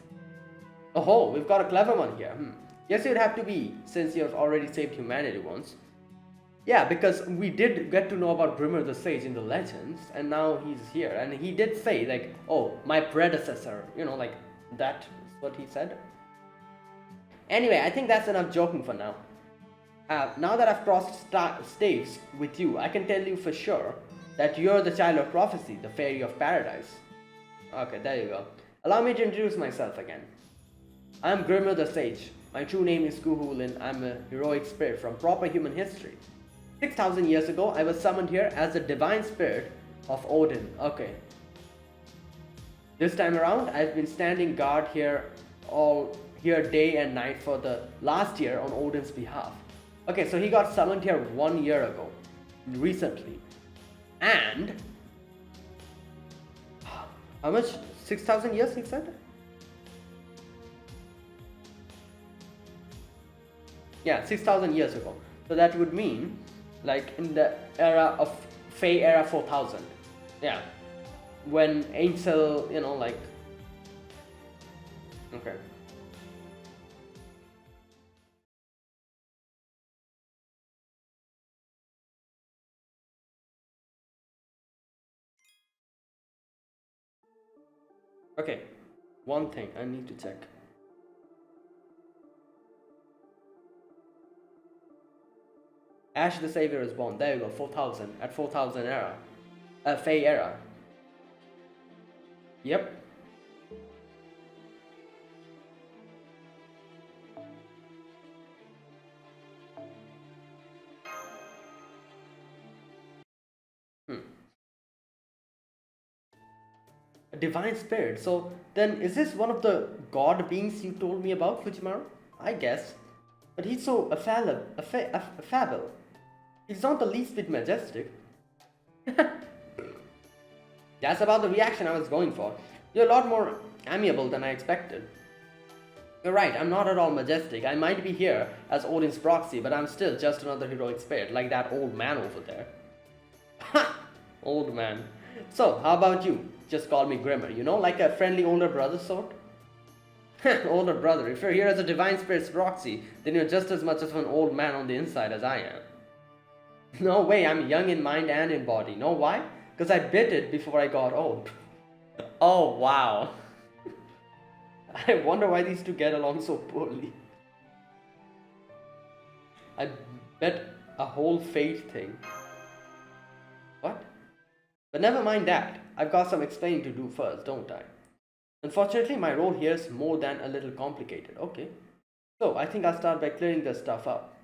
Oh, we've got a clever one here. Yes, it'd have to be, since you've already saved humanity once. Yeah, because we did get to know about Grimmer the Sage in the legends, and now he's here. And he did say, like, oh, my predecessor, you know, like, that is what he said. Anyway, I think that's enough joking for now. Now that I've crossed staves with you, I can tell you for sure that you're the child of prophecy, the fairy of paradise. Okay, there you go. Allow me to introduce myself again. I'm Grimmer the Sage. My true name is Guhulin. I'm a heroic spirit from proper human history. 6,000 years ago, I was summoned here as the divine spirit of Odin. Okay. This time around, I've been standing guard here day and night for the last year on Odin's behalf. Okay, so he got summoned here 1 year ago, recently. And how much? 6,000 years, he said? Yeah, 6,000 years ago. So that would mean, like, in the era of Fae era 4,000. Yeah. When Angel, you know, like... Okay. Okay, one thing I need to check. Ash the Savior is born. There you go, 4,000. At 4,000 era. Fae era. Yep. A divine spirit. So then, is this one of the god beings you told me about, Fujimaru? I guess. But he's so affable. He's not the least bit majestic. That's about the reaction I was going for. You're a lot more amiable than I expected. You're right, I'm not at all majestic. I might be here as Odin's proxy, but I'm still just another heroic spirit, like that old man over there. Ha! Old man. So, how about you? Just call me Grimmer, you know, like a friendly older brother sort? Older brother, if you're here as a divine spirit's proxy, then you're just as much of an old man on the inside as I am. No way, I'm young in mind and in body. Know why? Because I bit it before I got old. Oh, wow. I wonder why these two get along so poorly. I bet a whole fate thing. What? But never mind that. I've got some explaining to do first, don't I? Unfortunately, my role here is more than a little complicated. Okay. So, I think I'll start by clearing this stuff up.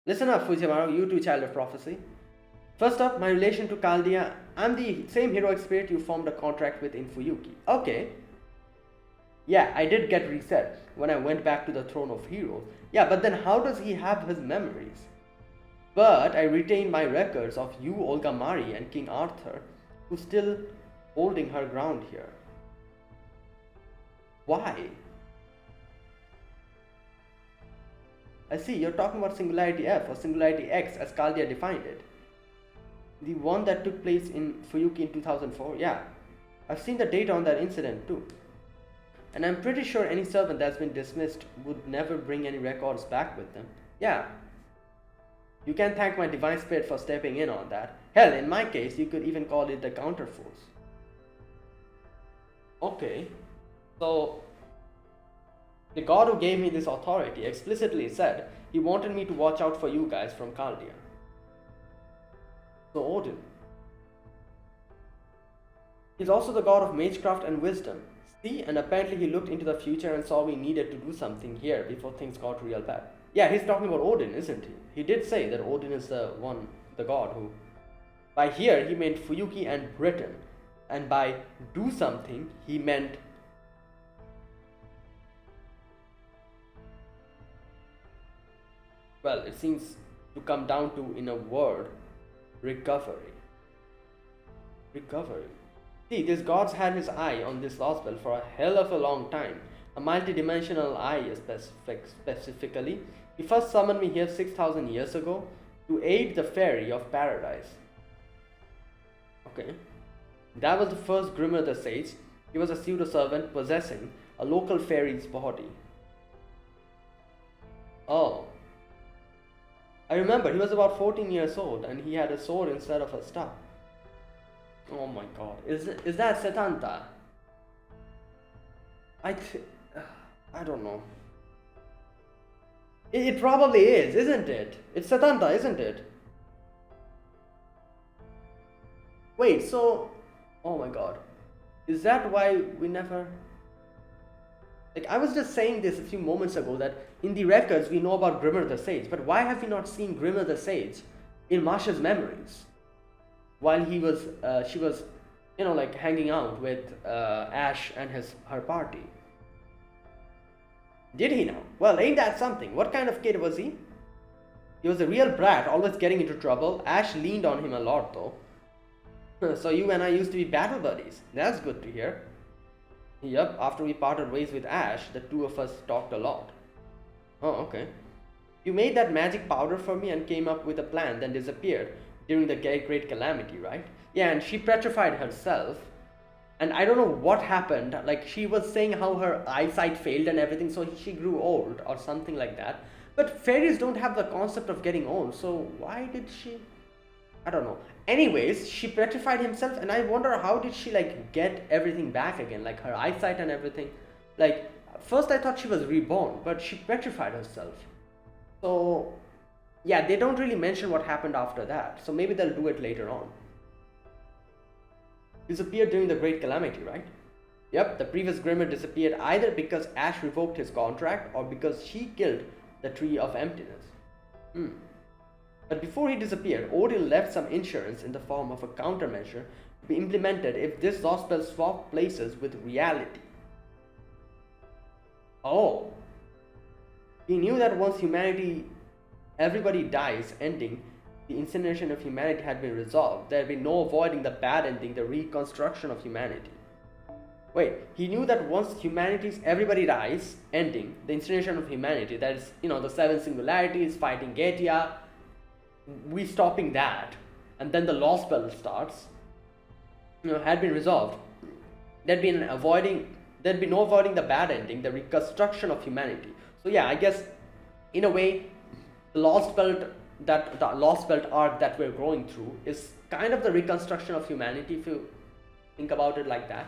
Listen up, Fujimaru, you too, child of prophecy. First up, my relation to Chaldea. I'm the same heroic spirit you formed a contract with in Fuyuki. Okay. Yeah, I did get reset when I went back to the throne of heroes. Yeah, but then how does he have his memories? But I retained my records of you, Olga Mari, and King Arthur, who's still holding her ground here. Why? I see, you're talking about Singularity F or Singularity X as Caldia defined it. The one that took place in Fuyuki in 2004? Yeah. I've seen the data on that incident too. And I'm pretty sure any servant that's been dismissed would never bring any records back with them. Yeah. You can thank my divine spirit for stepping in on that. Hell, in my case, you could even call it the counterforce. Okay. So, the god who gave me this authority explicitly said he wanted me to watch out for you guys from Caldia. So Odin. He's also the god of magecraft and wisdom. See, and apparently he looked into the future and saw we needed to do something here before things got real bad. Yeah, he's talking about Odin, isn't he? He did say that Odin is the god who... By here, he meant Fuyuki and Britain. And by do something, he meant... Well, it seems to come down to, in a word, recovery. Recovery. See, this god's had his eye on this Lostbelt for a hell of a long time. A multi-dimensional eye specifically. He first summoned me here 6,000 years ago to aid the fairy of paradise. Okay. That was the first Grimmer the Sage. He was a pseudo-servant possessing a local fairy's body. Oh. I remember, he was about 14 years old and he had a sword instead of a staff. Oh my god. Is that Setanta? I don't know. It probably is, isn't it? It's Setanta, isn't it? Wait, so... Oh my god. Is that why we never... Like, I was just saying this a few moments ago that in the records we know about Grimmer the Sage, but why have we not seen Grimmer the Sage in Masha's memories? While she was, you know, like hanging out with Ash and her party. Did he now? Well, ain't that something? What kind of kid was he? He was a real brat, always getting into trouble. Ash leaned on him a lot though. So you and I used to be battle buddies. That's good to hear. Yep, after we parted ways with Ash, the two of us talked a lot. Oh, okay. You made that magic powder for me and came up with a plan, then disappeared during the Great Calamity, right? Yeah, and she petrified herself. And I don't know what happened. Like, she was saying how her eyesight failed and everything, so she grew old or something like that. But fairies don't have the concept of getting old, so why did she... I don't know. Anyways, she petrified herself, and I wonder how did she like get everything back again, like her eyesight and everything. Like, first I thought she was reborn, but she petrified herself. So, yeah, they don't really mention what happened after that, so maybe they'll do it later on. Disappeared during the Great Calamity, right? Yep, the previous Grimmer disappeared either because Ash revoked his contract or because she killed the Tree of Emptiness. But before he disappeared, Odin left some insurance in the form of a countermeasure to be implemented if this Lostbelt swapped places with reality. Oh. He knew that once everybody dies, ending, the incineration of humanity had been resolved. There had been no avoiding the bad ending, the reconstruction of humanity. Wait, he knew that once everybody dies, ending, the incineration of humanity, that is, the seven singularities, fighting Getia, we stopping that, and then the Lostbelt starts, had been resolved. There'd be no avoiding the bad ending, the reconstruction of humanity. So yeah, I guess in a way, the Lostbelt arc that we're going through is kind of the reconstruction of humanity, if you think about it like that.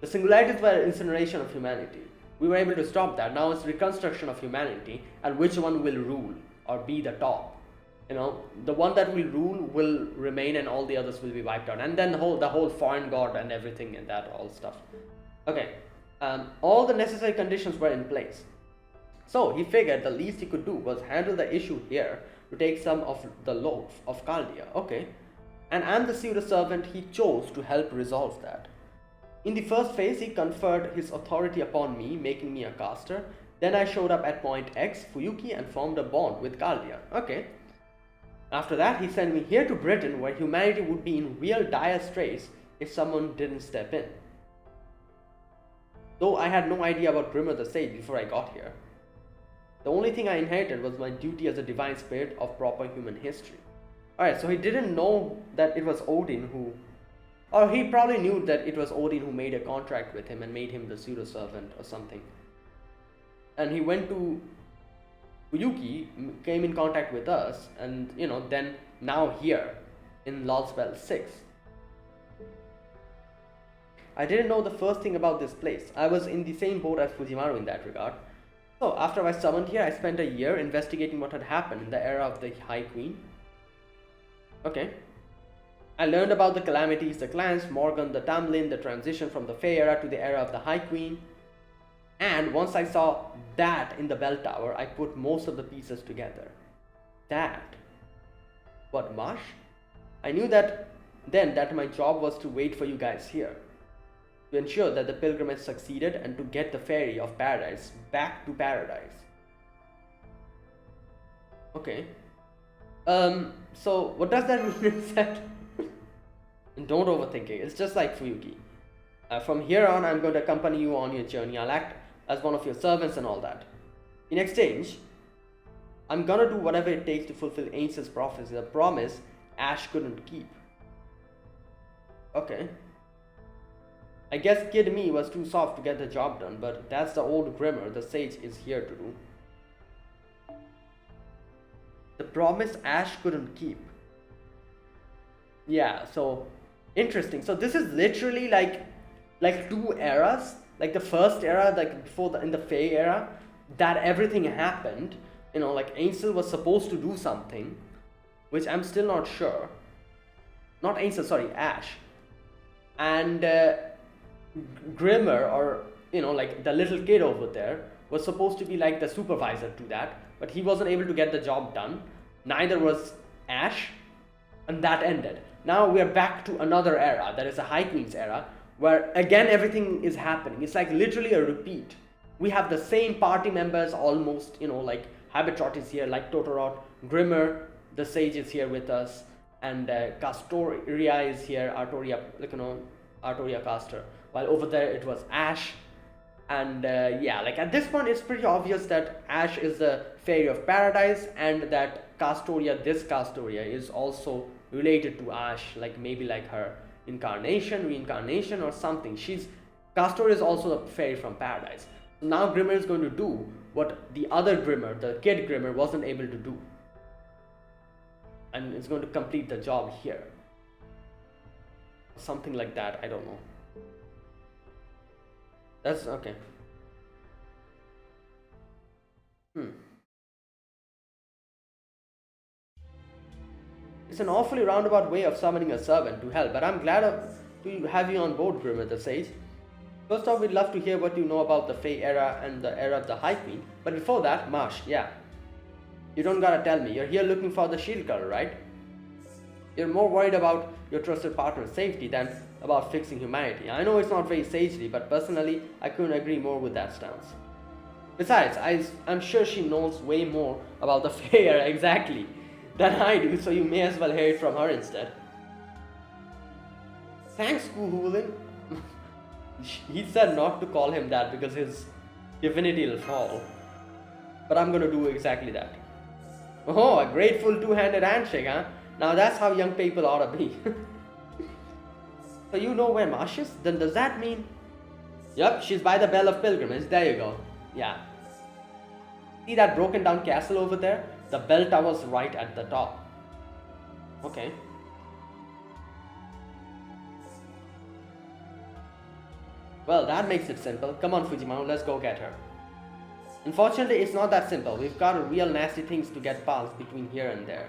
The singularities were incineration of humanity. We were able to stop that. Now it's reconstruction of humanity, and which one will rule or be the top. The one that will rule will remain and all the others will be wiped out. And then the whole foreign god and everything and that all stuff. Okay, all the necessary conditions were in place. So he figured the least he could do was handle the issue here to take some of the load of Caldia. Okay, and I'm the pseudo-servant he chose to help resolve that. In the first phase, he conferred his authority upon me, making me a caster. Then I showed up at point X, Fuyuki, and formed a bond with Caldia. Okay. After that, he sent me here to Britain, where humanity would be in real dire straits if someone didn't step in. though I had no idea about Grimmer the Sage before I got here. The only thing I inherited was my duty as a divine spirit of proper human history. Alright, so he didn't know that it was Odin who... Or he probably knew that it was Odin who made a contract with him and made him the pseudo-servant or something. And he went to Yuki, came in contact with us, and then now here in Lostbelt 6. I didn't know the first thing about this place. I was in the same boat as Fujimaru in that regard. So after I was summoned here, I spent a year investigating what had happened in the era of the High Queen. Okay. I learned about the calamities, the clans, Morgan, the Tamlin, the transition from the Fae era to the era of the High Queen. And once I saw that in the bell tower, I put most of the pieces together. That? What, Marsh? I knew that then that my job was to wait for you guys here, to ensure that the pilgrimage succeeded and to get the fairy of paradise back to paradise. Okay. So what does that mean exactly? And don't overthink it. It's just like Fuyuki. From here on, I'm going to accompany you on your journey. I'll act as one of your servants and all that. In exchange, I'm gonna do whatever it takes to fulfill Ainsley's prophecy, the promise Ash couldn't keep. Okay. I guess Kid Me was too soft to get the job done, but that's the old Grimmer the Sage is here to do. The promise Ash couldn't keep. Yeah, so interesting. So this is literally like two eras. Like the first era, like before in the Fae era, that everything happened. Like Ainsel was supposed to do something, which I'm still not sure. Not Ainsel, sorry, Ash. And Grimmer, or like the little kid over there, was supposed to be like the supervisor to that, but he wasn't able to get the job done. Neither was Ash, and that ended. Now we are back to another era, that is the High Queen's era, where again everything is happening. It's like literally a repeat. We have the same party members almost, like Habitrot is here, like Totorot, Grimmer, the Sage is here with us, and Castoria is here, Artoria Castor. While over there it was Ash, and yeah, like at this point it's pretty obvious that Ash is the Fairy of Paradise, and that Castoria, this Castoria, is also related to Ash, like maybe like her reincarnation or something. Castoria is also a fairy from paradise. So now Grimmer is going to do what the other Grimmer, the kid Grimmer, wasn't able to do, and it's going to complete the job here. Something like that, I don't know. That's okay. It's an awfully roundabout way of summoning a servant to help, but I'm glad to have you on board, Grimmer the Sage. First off, we'd love to hear what you know about the Fae era and the era of the High Queen, but before that, Marsh, yeah. You don't gotta tell me, you're here looking for the shield girl, right? You're more worried about your trusted partner's safety than about fixing humanity. I know it's not very sagely, but personally, I couldn't agree more with that stance. Besides, I'm sure she knows way more about the Fae era exactly than I do, so you may as well hear it from her instead. Thanks, Kuhulin. He said not to call him that because his divinity will fall. But I'm gonna do exactly that. Oh, a grateful two-handed handshake, huh? Now that's how young people ought to be. So you know where Marsh is? Then does that mean... Yup, she's by the Bell of Pilgrimage. There you go. Yeah. See that broken down castle over there? The bell tower's right at the top. Okay. Well, that makes it simple. Come on, Fujimaru, let's go get her. Unfortunately, it's not that simple. We've got real nasty things to get past between here and there.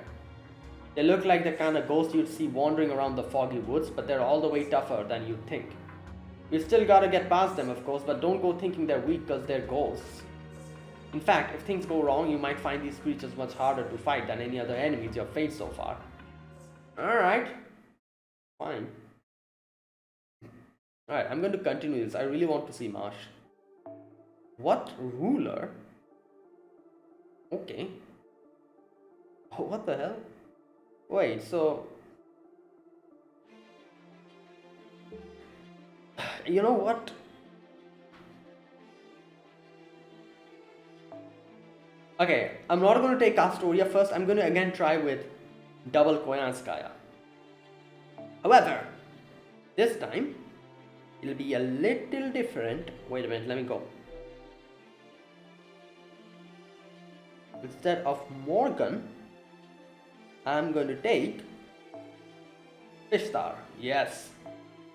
They look like the kind of ghosts you'd see wandering around the foggy woods, but they're all the way tougher than you'd think. We've still gotta get past them, of course, but don't go thinking they're weak because they're ghosts. In fact, if things go wrong, you might find these creatures much harder to fight than any other enemies you've faced so far. Alright. Fine. Alright, I'm going to continue this. I really want to see Marsh. What? Ruler? Okay. Oh, what the hell? Wait, so... You know what? Okay, I'm not going to take Castoria first. I'm going to again try with double Koyanskaya. However, this time it'll be a little different. Wait a minute, let me go. Instead of Morgan, I'm going to take Ishtar. Yes.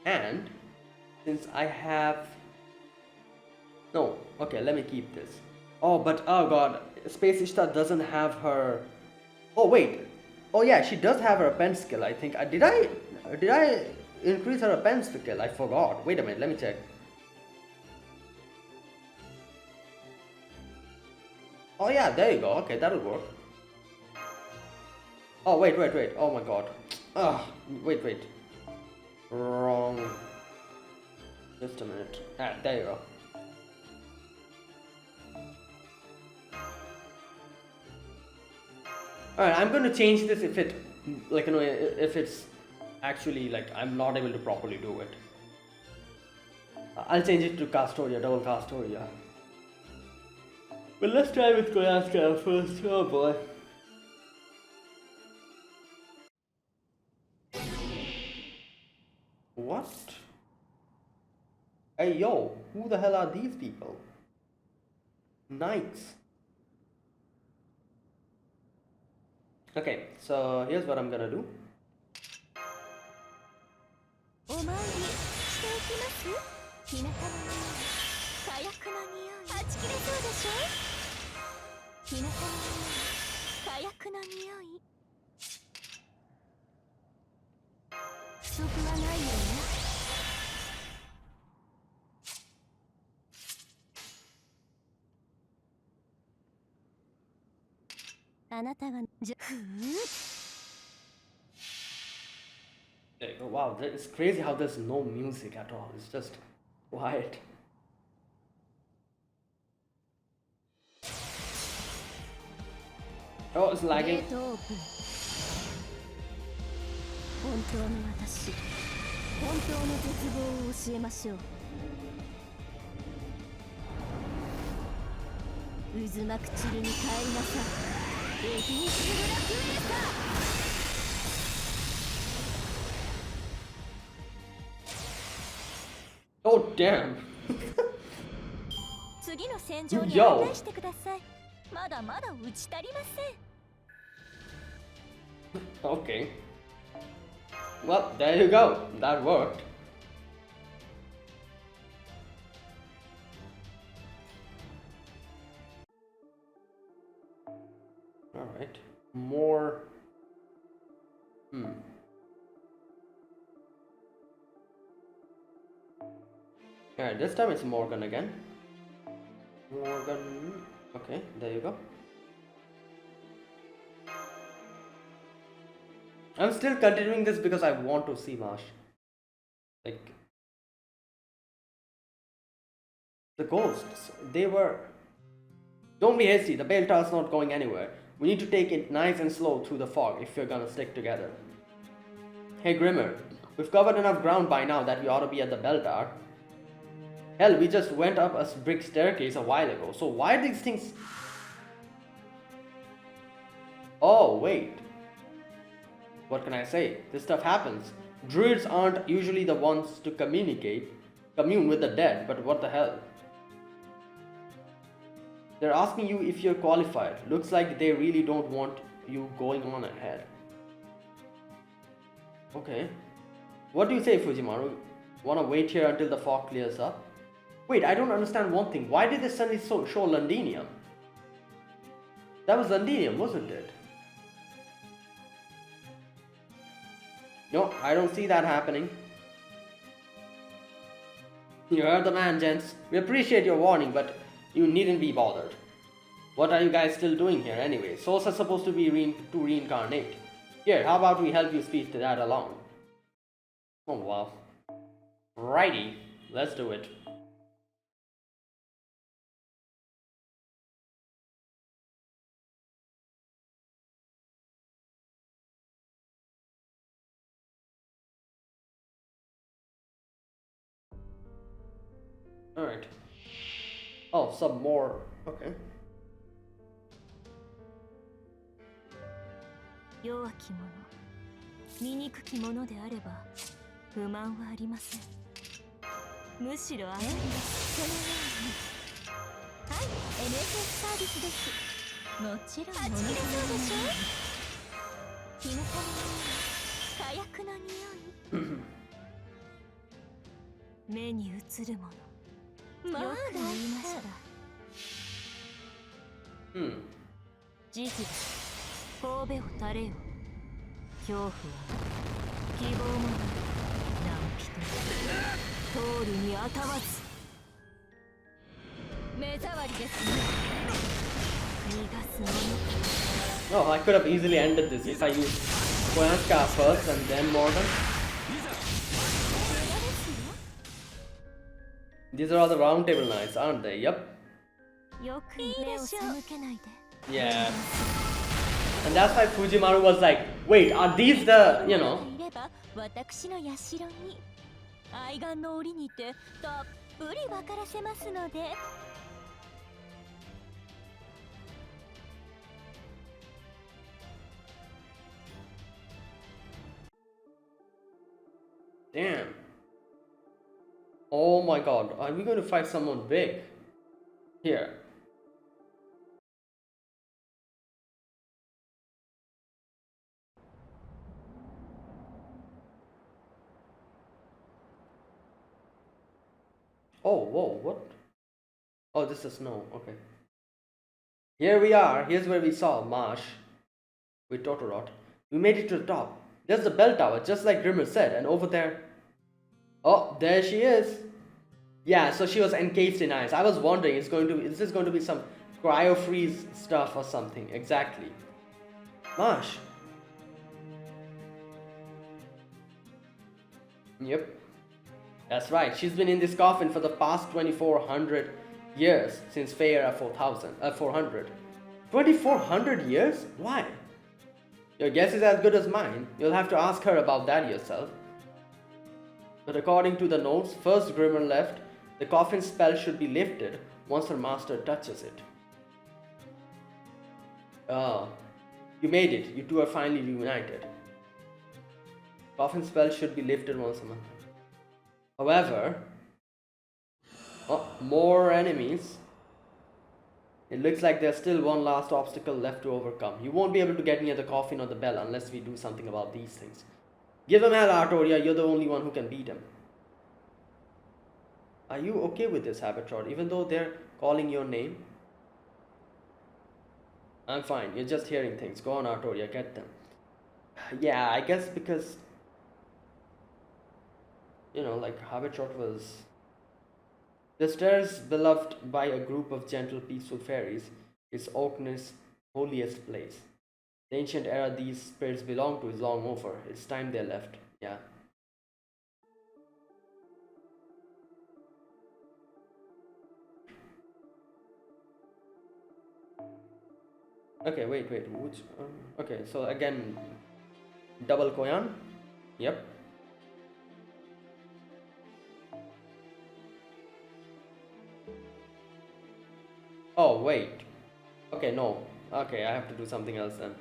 And since I have... No, okay, let me keep this. Oh, but oh god, Space Ishtar doesn't have her... Oh, wait. Oh yeah, she does have her pen skill, I think. Did I increase her pen skill? I forgot. Wait a minute, let me check. Oh yeah, there you go. Okay, that'll work. Oh, wait. Oh my god. Ah, wait. Wrong. Just a minute. Ah, there you go. Alright, I'm going to change this if it, like, you know, if it's actually, like, I'm not able to properly do it. I'll change it to Castoria, double Castoria. But let's try with Koyaska first. Oh boy. What? Hey yo, who the hell are these people? Knights. Okay, so here's what I'm gonna do. There you go. Wow, it's crazy how there's no music at all. It's just quiet. Oh, it's lagging. 本当の私、本当の絶望を教えましょう。渦巻く塵に帰りなさい。エギースブラックウエスター。 Oh damn. 次の戦場に案内してください。まだまだ打ち足りません。 Okay. Well, there you go. That worked. Alright. More. Alright, this time it's Morgan again. Morgan. Okay, there you go. I'm still continuing this because I want to see Marsh. Like, the ghosts, they were... Don't be hasty, the Beltar's not going anywhere. We need to take it nice and slow through the fog if we're gonna stick together. Hey Grimmer, we've covered enough ground by now that we ought to be at the Beltar. Hell, we just went up a brick staircase a while ago, so why are these things... Oh, wait. What can I say? This stuff happens. Druids aren't usually the ones to commune with the dead, but what the hell? They're asking you if you're qualified. Looks like they really don't want you going on ahead. Okay. What do you say, Fujimaru? Wanna wait here until the fog clears up? Wait, I don't understand one thing. Why did they suddenly show Londinium? That was Londinium, wasn't it? No, I don't see that happening. You heard the man, gents. We appreciate your warning, but you needn't be bothered. What are you guys still doing here anyway? Souls are supposed to be to reincarnate. Here, how about we help you speak to that along? Oh wow. Righty, let's do it. Alright. Oh, some more. Okay. 弱き者、醜き者であれば不満はありません。むしろ上がります。そのように。はい、NSS サービスです。もちろんものそうでしょ。絹髪の火薬の匂い。目に映るもの。よく言いました。時期だ。神戸を垂れよ。恐怖は希望もない。何人通るにあたわず。目障りですね。逃がすもの。 Oh, I could have easily ended this if I used Koyanska first and then Morgan. These are all the round table knights, aren't they? Yep. Yeah. And that's why Fujimaru was like, wait, are these the, you know? Damn. Oh my god, are we going to fight someone big? Here. Oh, whoa, what? Oh, this is snow, okay. Here we are, here's where we saw Marsh with Totorot. We made it to the top. There's the bell tower, just like Grimmer said, and over there... Oh, there she is. Yeah, so she was encased in ice. I was wondering, is this going to be some cryo-freeze stuff or something? Exactly. Marsh. Yep. That's right. She's been in this coffin for the past 2400 years since Fae Era 400. 2400 years? Why? Your guess is as good as mine. You'll have to ask her about that yourself. But according to the notes, first Grimmer left, the coffin spell should be lifted once her master touches it. Oh, you made it. You two are finally reunited. Coffin spell should be lifted once a month. However, more enemies. It looks like there's still one last obstacle left to overcome. You won't be able to get near the coffin or the bell unless we do something about these things. Give him hell, Artoria. You're the only one who can beat him. Are you okay with this, Habitrot, even though they're calling your name? I'm fine. You're just hearing things. Go on, Artoria. Get them. Yeah, I guess because... You know, like Habitrot was... The stairs beloved by a group of gentle, peaceful fairies is Orkney's holiest place. The ancient era these spirits belong to is long over. It's time they left. Yeah. Okay, wait. Which? Okay, so again, double Koyan. Yep. Oh, wait. Okay, no. Okay, I have to do something else then.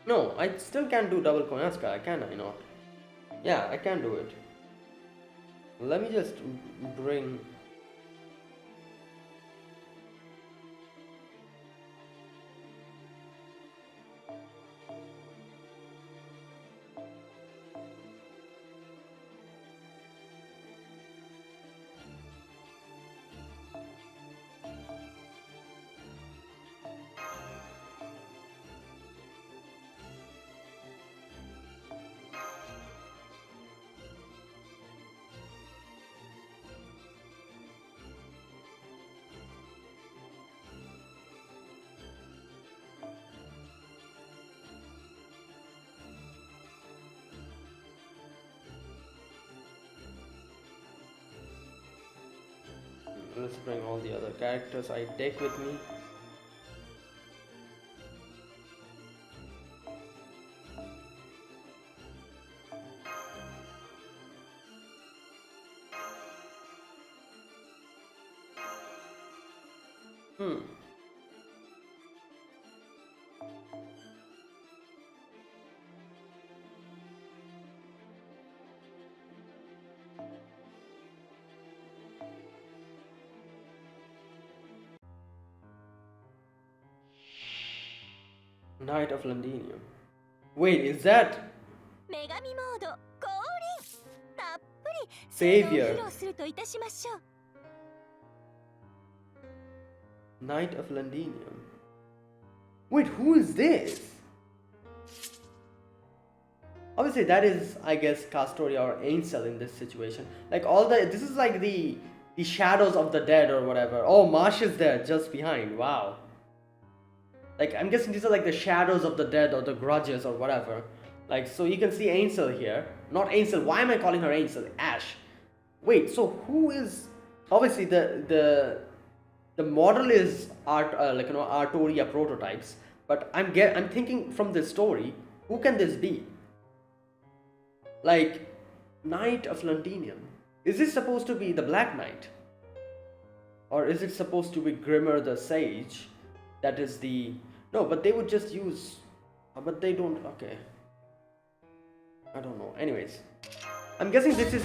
No, I still can't do double Koyanska, can I not? Yeah, I can do it. Let me just bring... Let's bring all the other characters I take with me. Hmm. Knight of Londinium. Wait, is that 女神モード降臨。たっぷり性能を Savior? 披露するといたしましょう。 Knight of Londinium. Wait, who is this? Obviously, that is, I guess, Castoria or Ainsel in this situation. Like all the, this is like the shadows of the dead or whatever. Oh, Marsh is there just behind. Wow. Like I'm guessing these are like the shadows of the dead or the grudges or whatever. Like so, you can see Ainsel here. Not Ainsel. Why am I calling her Ainsel? Ash. Wait. So who is? Obviously, the model is like Artoria prototypes. But I'm thinking from this story, who can this be? Like, Knight of Londinium. Is this supposed to be the Black Knight? Or is it supposed to be Grimmer the Sage? That is the... No, but they would just use... But they don't... Okay. I don't know. Anyways. I'm guessing this is...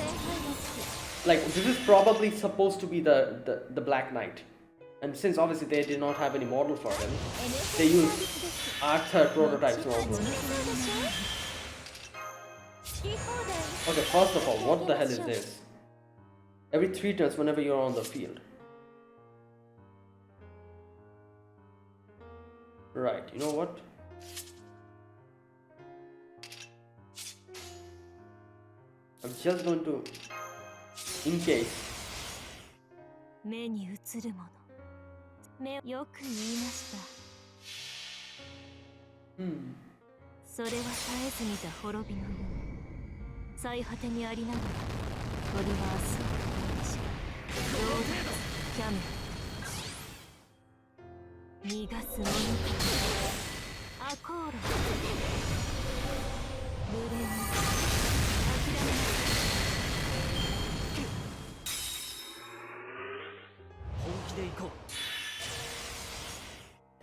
Like, this is probably supposed to be the Black Knight. And since obviously they did not have any model for him, they used Arthur prototypes also. Okay, first of all, what the hell is this? Every 3 turns whenever you're on the field. Right, you know what? I'm just going to, in case. 目に映るもの。目よく言いました。それは絶えず見た滅びの夢。最果てにありながら鳥は明日を語りましょう。ロードキャメル逃がす者アコーロ無礼に諦めなさい。本気で行こう。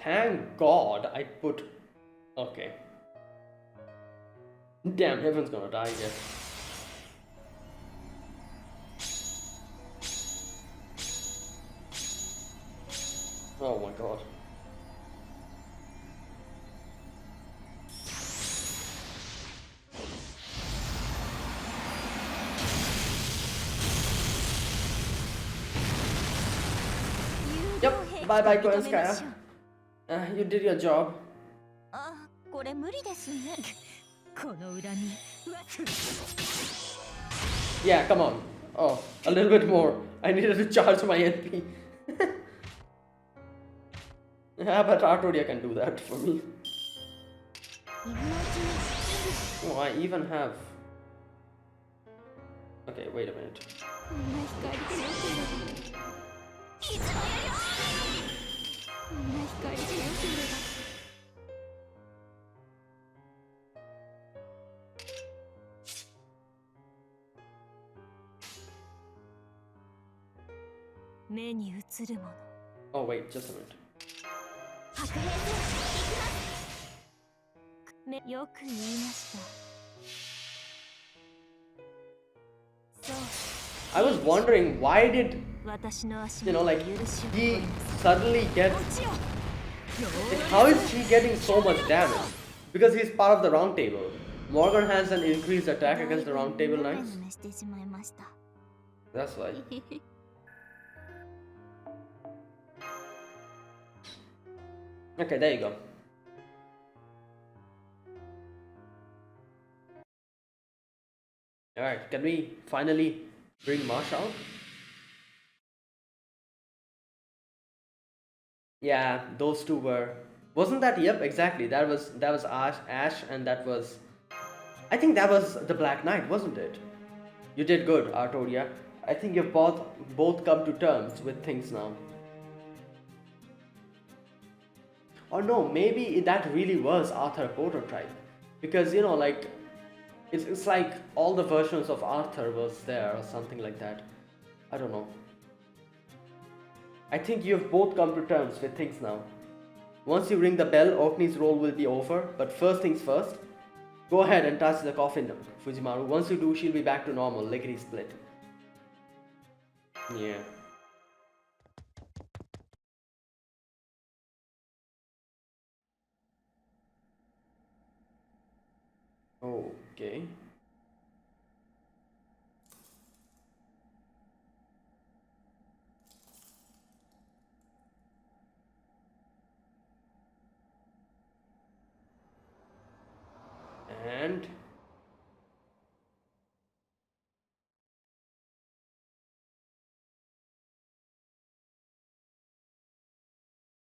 Thank God I put... Okay. Damn, everyone's gonna die here. Oh my God. Yep, bye bye Koenskaya. You did your job. あ、これ無理ですね。この恨み。Yeah, come on. Oh, a little bit more. I needed to charge my NP. Yeah, but Artoria can do that for me. Oh, I even have... Okay, wait a minute. Oh wait, just a minute. よく言いました。そう。 I was wondering why did, 私の足 you know, 元 like で許しを he 請います。 suddenly gets... 落ちよ。 Like, how is he getting so much damage? Because he's part of the round table. Morgan has an increased attack against the round table knights. That's why. Okay, there you go. Alright, can we finally bring Marsh out? Yeah, those two were... Wasn't that... Yep, exactly. That was Ash and that was... I think that was the Black Knight, wasn't it? You did good, Artoria. I think you've both come to terms with things now. Or no, maybe that really was Arthur prototype. Because, you know, like... It's like all the versions of Arthur was there or something like that. I don't know. I think you have both come to terms with things now. Once you ring the bell, Orkney's role will be over, but first things first, go ahead and touch the coffin, Fujimaru. Once you do, she'll be back to normal, lickety split. Yeah. Okay. And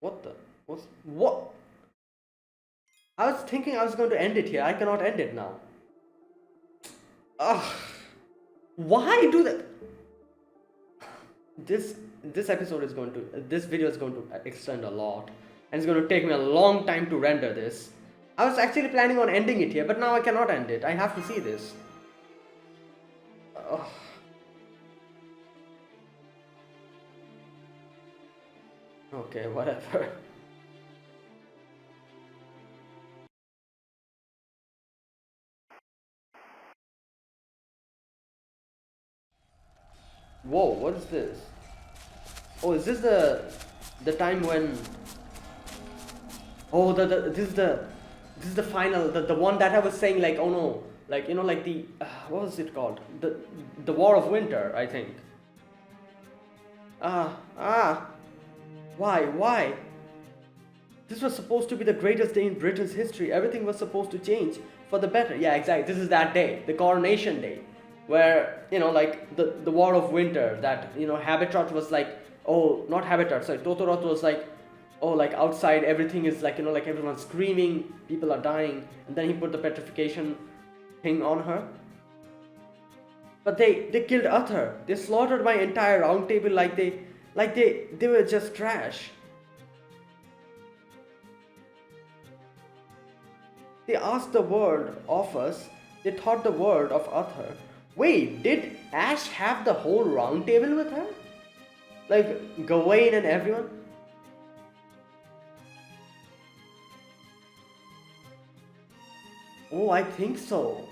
what? I was thinking I was going to end it here. I cannot end it now. Ugh. Why do that? This episode is going to this video is going to extend a lot, and it's going to take me a long time to render this. I was actually planning on ending it here, but now I cannot end it. I have to see this. Ugh. Okay, whatever. Whoa, what is this? Oh, is this the time when? Oh, this is the final, the one that I was saying, like, oh no, like, you know, like the what was it called? The War of Winter, I think. Why? This was supposed to be the greatest day in Britain's history. Everything was supposed to change for the better. Yeah, exactly. This is that day, the coronation day, where, you know, like the War of Winter, that, you know, Habitat was like, oh, not Habitat, sorry, Totoroth was like, oh, like outside everything is like, you know, like everyone's screaming, people are dying, and then he put the petrification thing on her. But they killed Uther. They slaughtered my entire round table like they were just trash. They asked the word of us. They thought the word of Uther. Wait, did Ash have the whole round table with her? Like Gawain and everyone? Oh, I think so.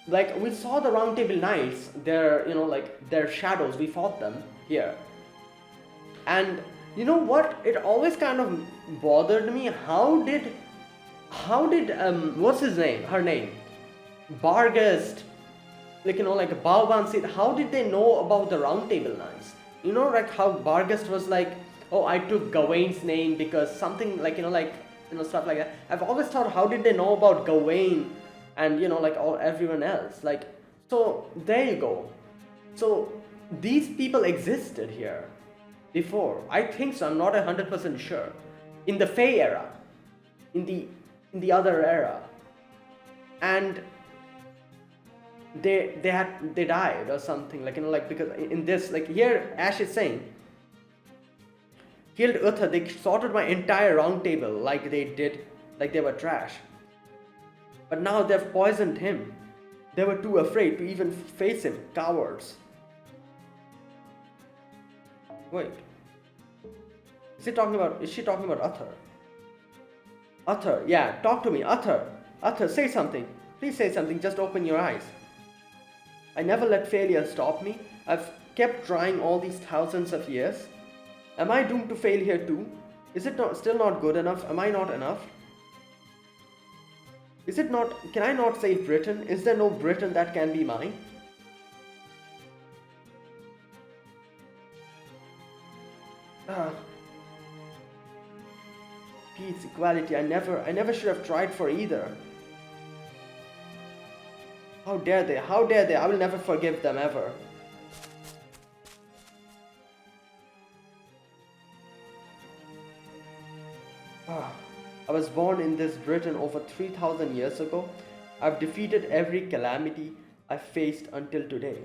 Like, we saw the round table knights, their, you know, like their shadows, we fought them here. And you know what? It always kind of bothered me. How did what's his name? Her name? Barghest, like, you know, like Baoban said, how did they know about the round table knights? You know, like how Barghest was like, oh, I took Gawain's name because something, like, you know, like, you know, stuff like that. I've always thought, how did they know about Gawain and, you know, like all everyone else? Like, so there you go. So these people existed here before. I think so. I'm not 100% sure. In the Fae era, in the other era, and they died or something, like, you know, like, because in this, like, here Ash is saying, killed Uther, they sorted my entire round table like they did, like they were trash. But now they've poisoned him. They were too afraid to even face him, cowards. Wait. Is she talking about Uther? Uther, yeah, talk to me, Uther. Uther, say something. Please say something, just open your eyes. I never let failure stop me. I've kept trying all these thousands of years. Am I doomed to fail here too? Is it still not good enough? Am I not enough? Can I not save Britain? Is there no Britain that can be mine? Peace, equality, I never should have tried for either. How dare they? I will never forgive them ever. I was born in this Britain over 3,000 years ago. I've defeated every calamity I've faced until today.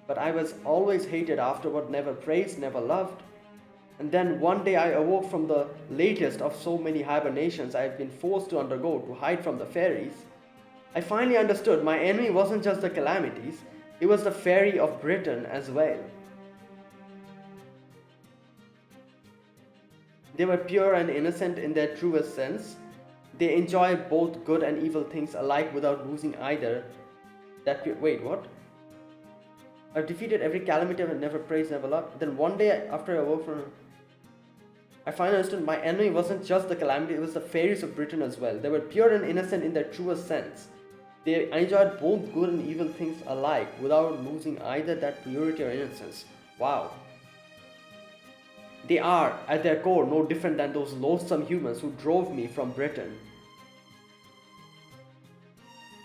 But I was always hated afterward, never praised, never loved. And then one day I awoke from the latest of so many hibernations I have been forced to undergo to hide from the fairies. I finally understood my enemy wasn't just the calamities, it was the fairy of Britain as well. They were pure and innocent in their truest sense. They enjoy both good and evil things alike without losing either. Wait, what? I've defeated every calamity and never praised, never loved. Then one day after I awoke from, I finally understood my enemy wasn't just the calamity, it was the fairies of Britain as well. They were pure and innocent in their truest sense. They enjoyed both good and evil things alike without losing either that purity or innocence. Wow. They are, at their core, no different than those loathsome humans who drove me from Britain.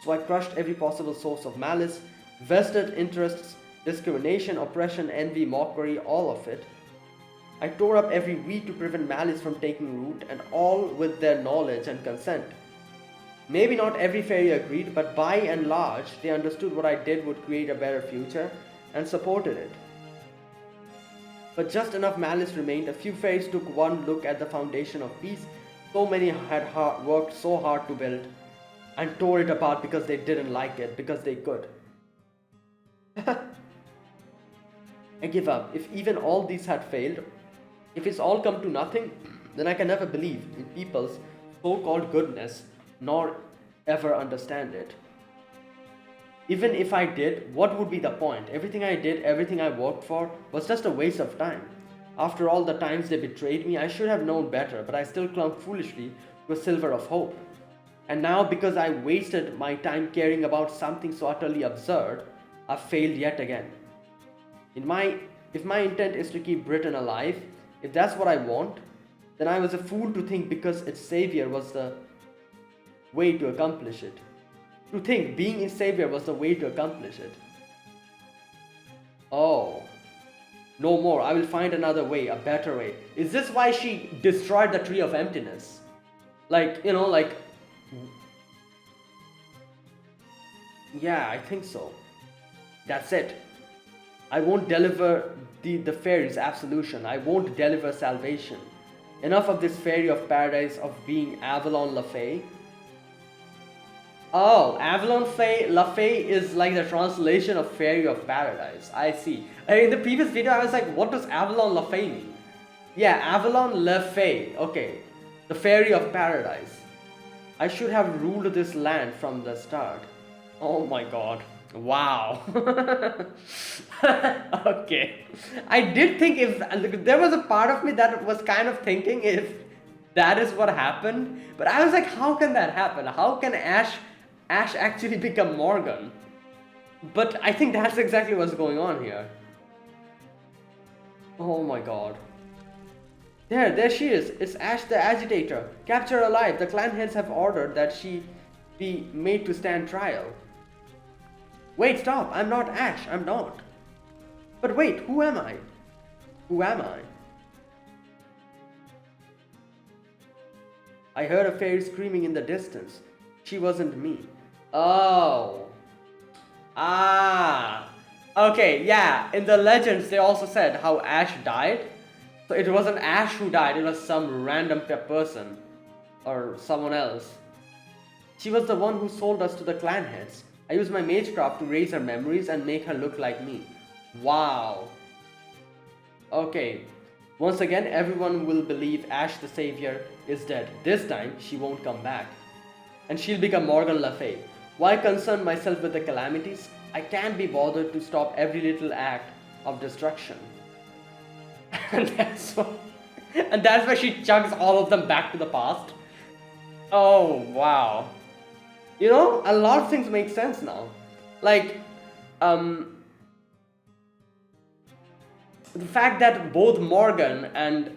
So I crushed every possible source of malice, vested interests, discrimination, oppression, envy, mockery, all of it. I tore up every weed to prevent malice from taking root, and all with their knowledge and consent. Maybe not every fairy agreed, but by and large, they understood what I did would create a better future and supported it. But just enough malice remained. A few fairies took one look at the foundation of peace so many had worked so hard to build, and tore it apart because they didn't like it, because they could. I give up. If even all these had failed, if it's all come to nothing, then I can never believe in people's so-called goodness, nor ever understand it. Even if I did, what would be the point? Everything I did, everything I worked for, was just a waste of time. After all the times they betrayed me, I should have known better, but I still clung foolishly to a sliver of hope. And now, because I wasted my time caring about something so utterly absurd, I've failed yet again. If my intent is to keep Britain alive, if that's what I want, then I was a fool to think because its savior was the way to accomplish it. To think being its savior was the way to accomplish it. Oh. No more. I will find another way, a better way. Is this why she destroyed the Tree of Emptiness? Yeah, I think so. That's it. I won't deliver the fairies' absolution. I won't deliver salvation. Enough of this fairy of paradise of being Avalon Le Fae. Oh, Avalon Le Fae is like the translation of Fairy of Paradise. I see. In the previous video, I was like, what does Avalon Le Fae mean? Yeah, Avalon Le Fae. Okay. The Fairy of Paradise. I should have ruled this land from the start. Oh my god. Wow. Okay. I did think there was a part of me that was kind of thinking if that is what happened. But I was like, how can that happen? How can Ash actually become Morgan? But I think that's exactly what's going on here. Oh my god. There she is. It's Ash the Agitator. Capture her alive. The clan heads have ordered that she be made to stand trial. Wait, stop. I'm not Ash. I'm not. But wait, who am I? Who am I? I heard a fairy screaming in the distance. She wasn't me. Oh. Ah. Okay, yeah. In the legends, they also said how Ash died. So it wasn't Ash who died, it was some random person. Or someone else. She was the one who sold us to the clan heads. I used my magecraft to raise her memories and make her look like me. Wow. Okay. Once again, everyone will believe Ash the Savior is dead. This time, she won't come back. And she'll become Morgan Le Fae. Why concern myself with the calamities? I can't be bothered to stop every little act of destruction. And that's why she chugs all of them back to the past. Oh, wow. You know, a lot of things make sense now. Like, the fact that both Morgan and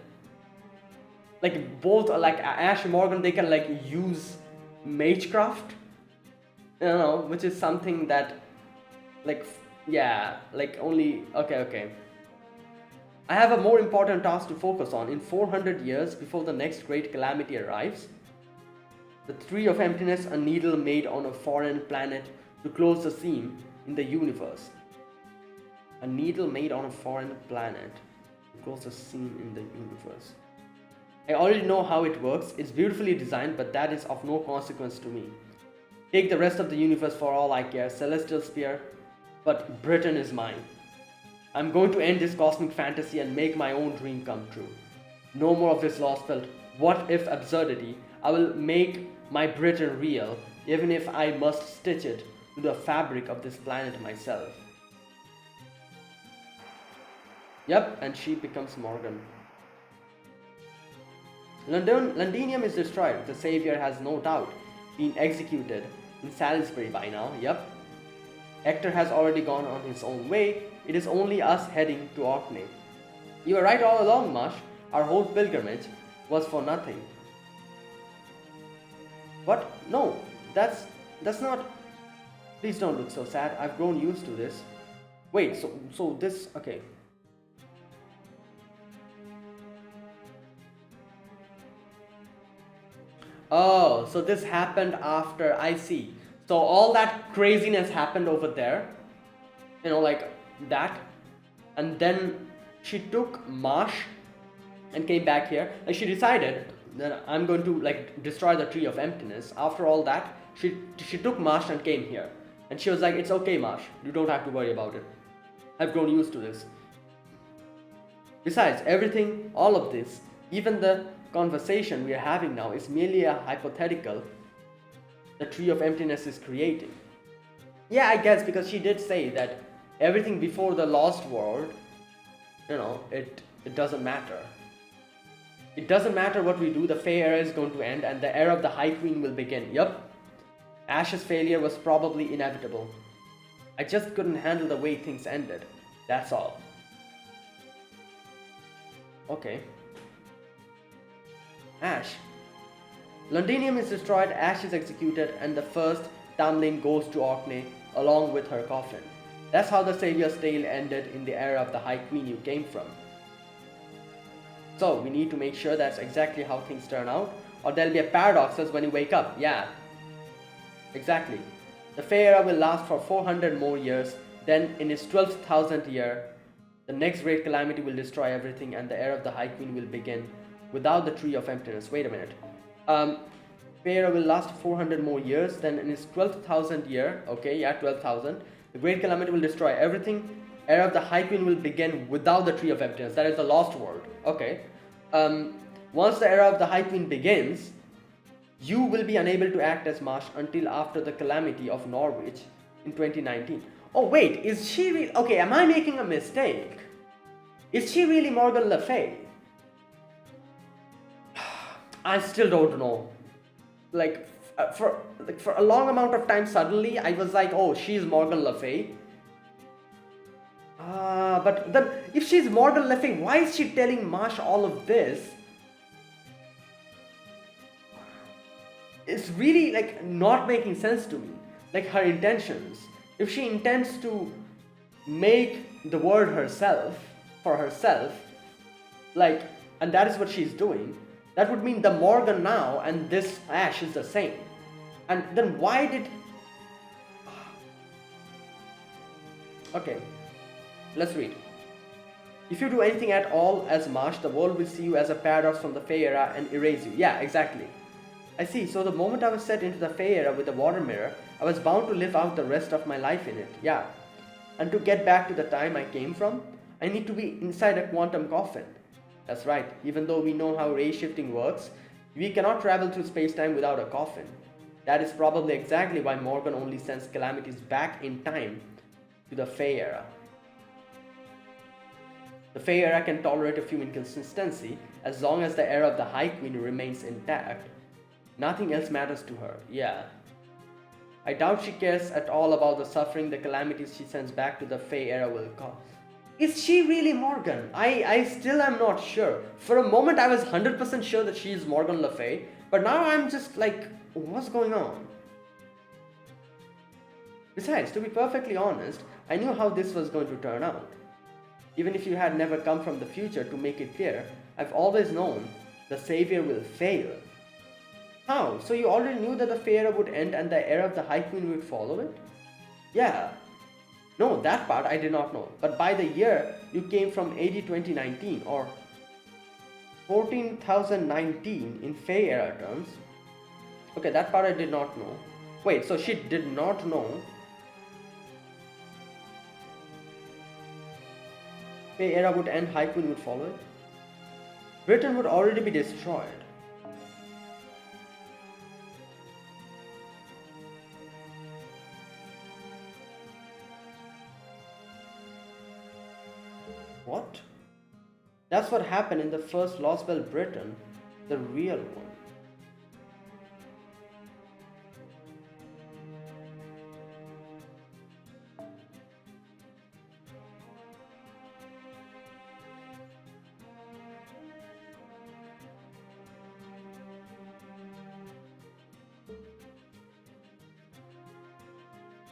Ash and Morgan, they can use magecraft, which is something that okay. I have a more important task to focus on. In 400 years before the next great calamity arrives, the Tree of Emptiness, a needle made on a foreign planet to close the seam in the universe. A needle made on a foreign planet to close a seam in the universe. I already know how it works. It's beautifully designed, but that is of no consequence to me. Take the rest of the universe for all I care. Celestial Spear, but Britain is mine. I'm going to end this cosmic fantasy and make my own dream come true. No more of this Lostbelt what if absurdity. I will make my Britain real, even if I must stitch it to the fabric of this planet myself. Yep, and she becomes Morgan. Londinium is destroyed. The Savior has no doubt been executed in Salisbury by now. Yep. Hector has already gone on his own way. It is only us heading to Orkney. You were right all along, Marsh. Our whole pilgrimage was for nothing. What? No, that's not. Please don't look so sad. I've grown used to this. Wait, so this, okay. Oh, so this happened after, I see. So all that craziness happened over there, you know, like that, and then she took Marsh and came back here. Like she decided that I'm going to like destroy the Tree of Emptiness. After all that, she took Marsh and came here, and she was like, it's okay, Marsh, you don't have to worry about it. I've grown used to this. Besides, everything, all of this, even the conversation we are having now is merely a hypothetical the Tree of Emptiness is creating. Yeah, I guess, because she did say that everything before the Lost World, you know, it doesn't matter. It doesn't matter what we do, the Fae era is going to end and the era of the High Queen will begin. Yup. Ash's failure was probably inevitable. I just couldn't handle the way things ended. That's all. Okay. Ash. Londinium is destroyed, Ash is executed, and the first Tamlin goes to Orkney along with her coffin. That's how the Savior's tale ended in the era of the High Queen you came from. So, we need to make sure that's exactly how things turn out, or there'll be a paradoxes when you wake up. Yeah. Exactly. The Fae era will last for 400 more years, then in its 12,000th year, the next great calamity will destroy everything and the era of the High Queen will begin without the Tree of Emptiness. Wait a minute. Fae era will last 400 more years, then in its 12,000th year, okay, yeah, 12,000, the great calamity will destroy everything, era of the High Queen will begin without the Tree of Emptiness, that is the Lost World, okay. Once the era of the High Queen begins, you will be unable to act as Marsh until after the calamity of Norwich in 2019. Oh wait, is she really, okay, am I making a mistake? Is she really Morgan Le Fay? I still don't know. Like for a long amount of time, suddenly I was like, oh, she's Morgan Le Fay. But then if she's Morgan Le Fay, why is she telling Marsh all of this? It's really like not making sense to me. Like her intentions. If she intends to make the world herself, for herself, like, and that is what she's doing, that would mean the Morgan now and this Ash is the same. And then why did... Okay, let's read. If you do anything at all as Marsh, the world will see you as a paradox from the Fae era and erase you. Yeah, exactly. I see, so the moment I was set into the Fae era with the water mirror, I was bound to live out the rest of my life in it. Yeah. And to get back to the time I came from, I need to be inside a quantum coffin. That's right, even though we know how ray shifting works, we cannot travel through space-time without a coffin. That is probably exactly why Morgan only sends calamities back in time to the Fae era. The Fae era can tolerate a few inconsistency as long as the era of the High Queen remains intact. Nothing else matters to her, yeah. I doubt she cares at all about the suffering the calamities she sends back to the Fae era will cause. Is she really Morgan? I still am not sure. For a moment I was 100% sure that she is Morgan Le Fay, but now I'm just like, what's going on? Besides, to be perfectly honest, I knew how this was going to turn out. Even if you had never come from the future to make it clear, I've always known the Savior will fail. How? So you already knew that the Fae era would end and the era of the High Queen would follow it? Yeah. No, that part I did not know. But by the year you came from AD 2019 or 14,019 in Fae era terms. Okay, that part I did not know. Wait, so she did not know Fae era would end, High Queen would follow it? Britain would already be destroyed. What? That's what happened in the first Lostbelt Britain, the real one.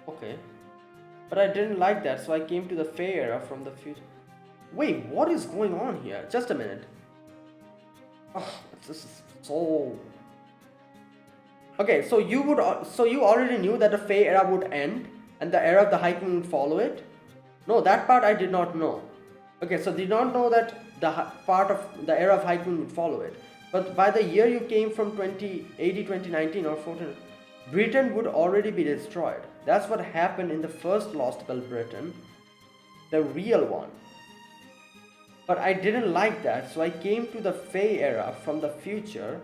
Okay. But I didn't like that, so I came to the Fae era from the future. Wait, what is going on here? Just a minute. Oh, this is so... Okay, so you already knew that the Fae era would end and the era of the High Queen would follow it? No, that part I did not know. Okay, so did not know that the part of the era of High Queen would follow it. But by the year you came from 2019 or 14, Britain would already be destroyed. That's what happened in the first Lostbelt Britain, the real one. But I didn't like that, so I came to the Fae era from the future,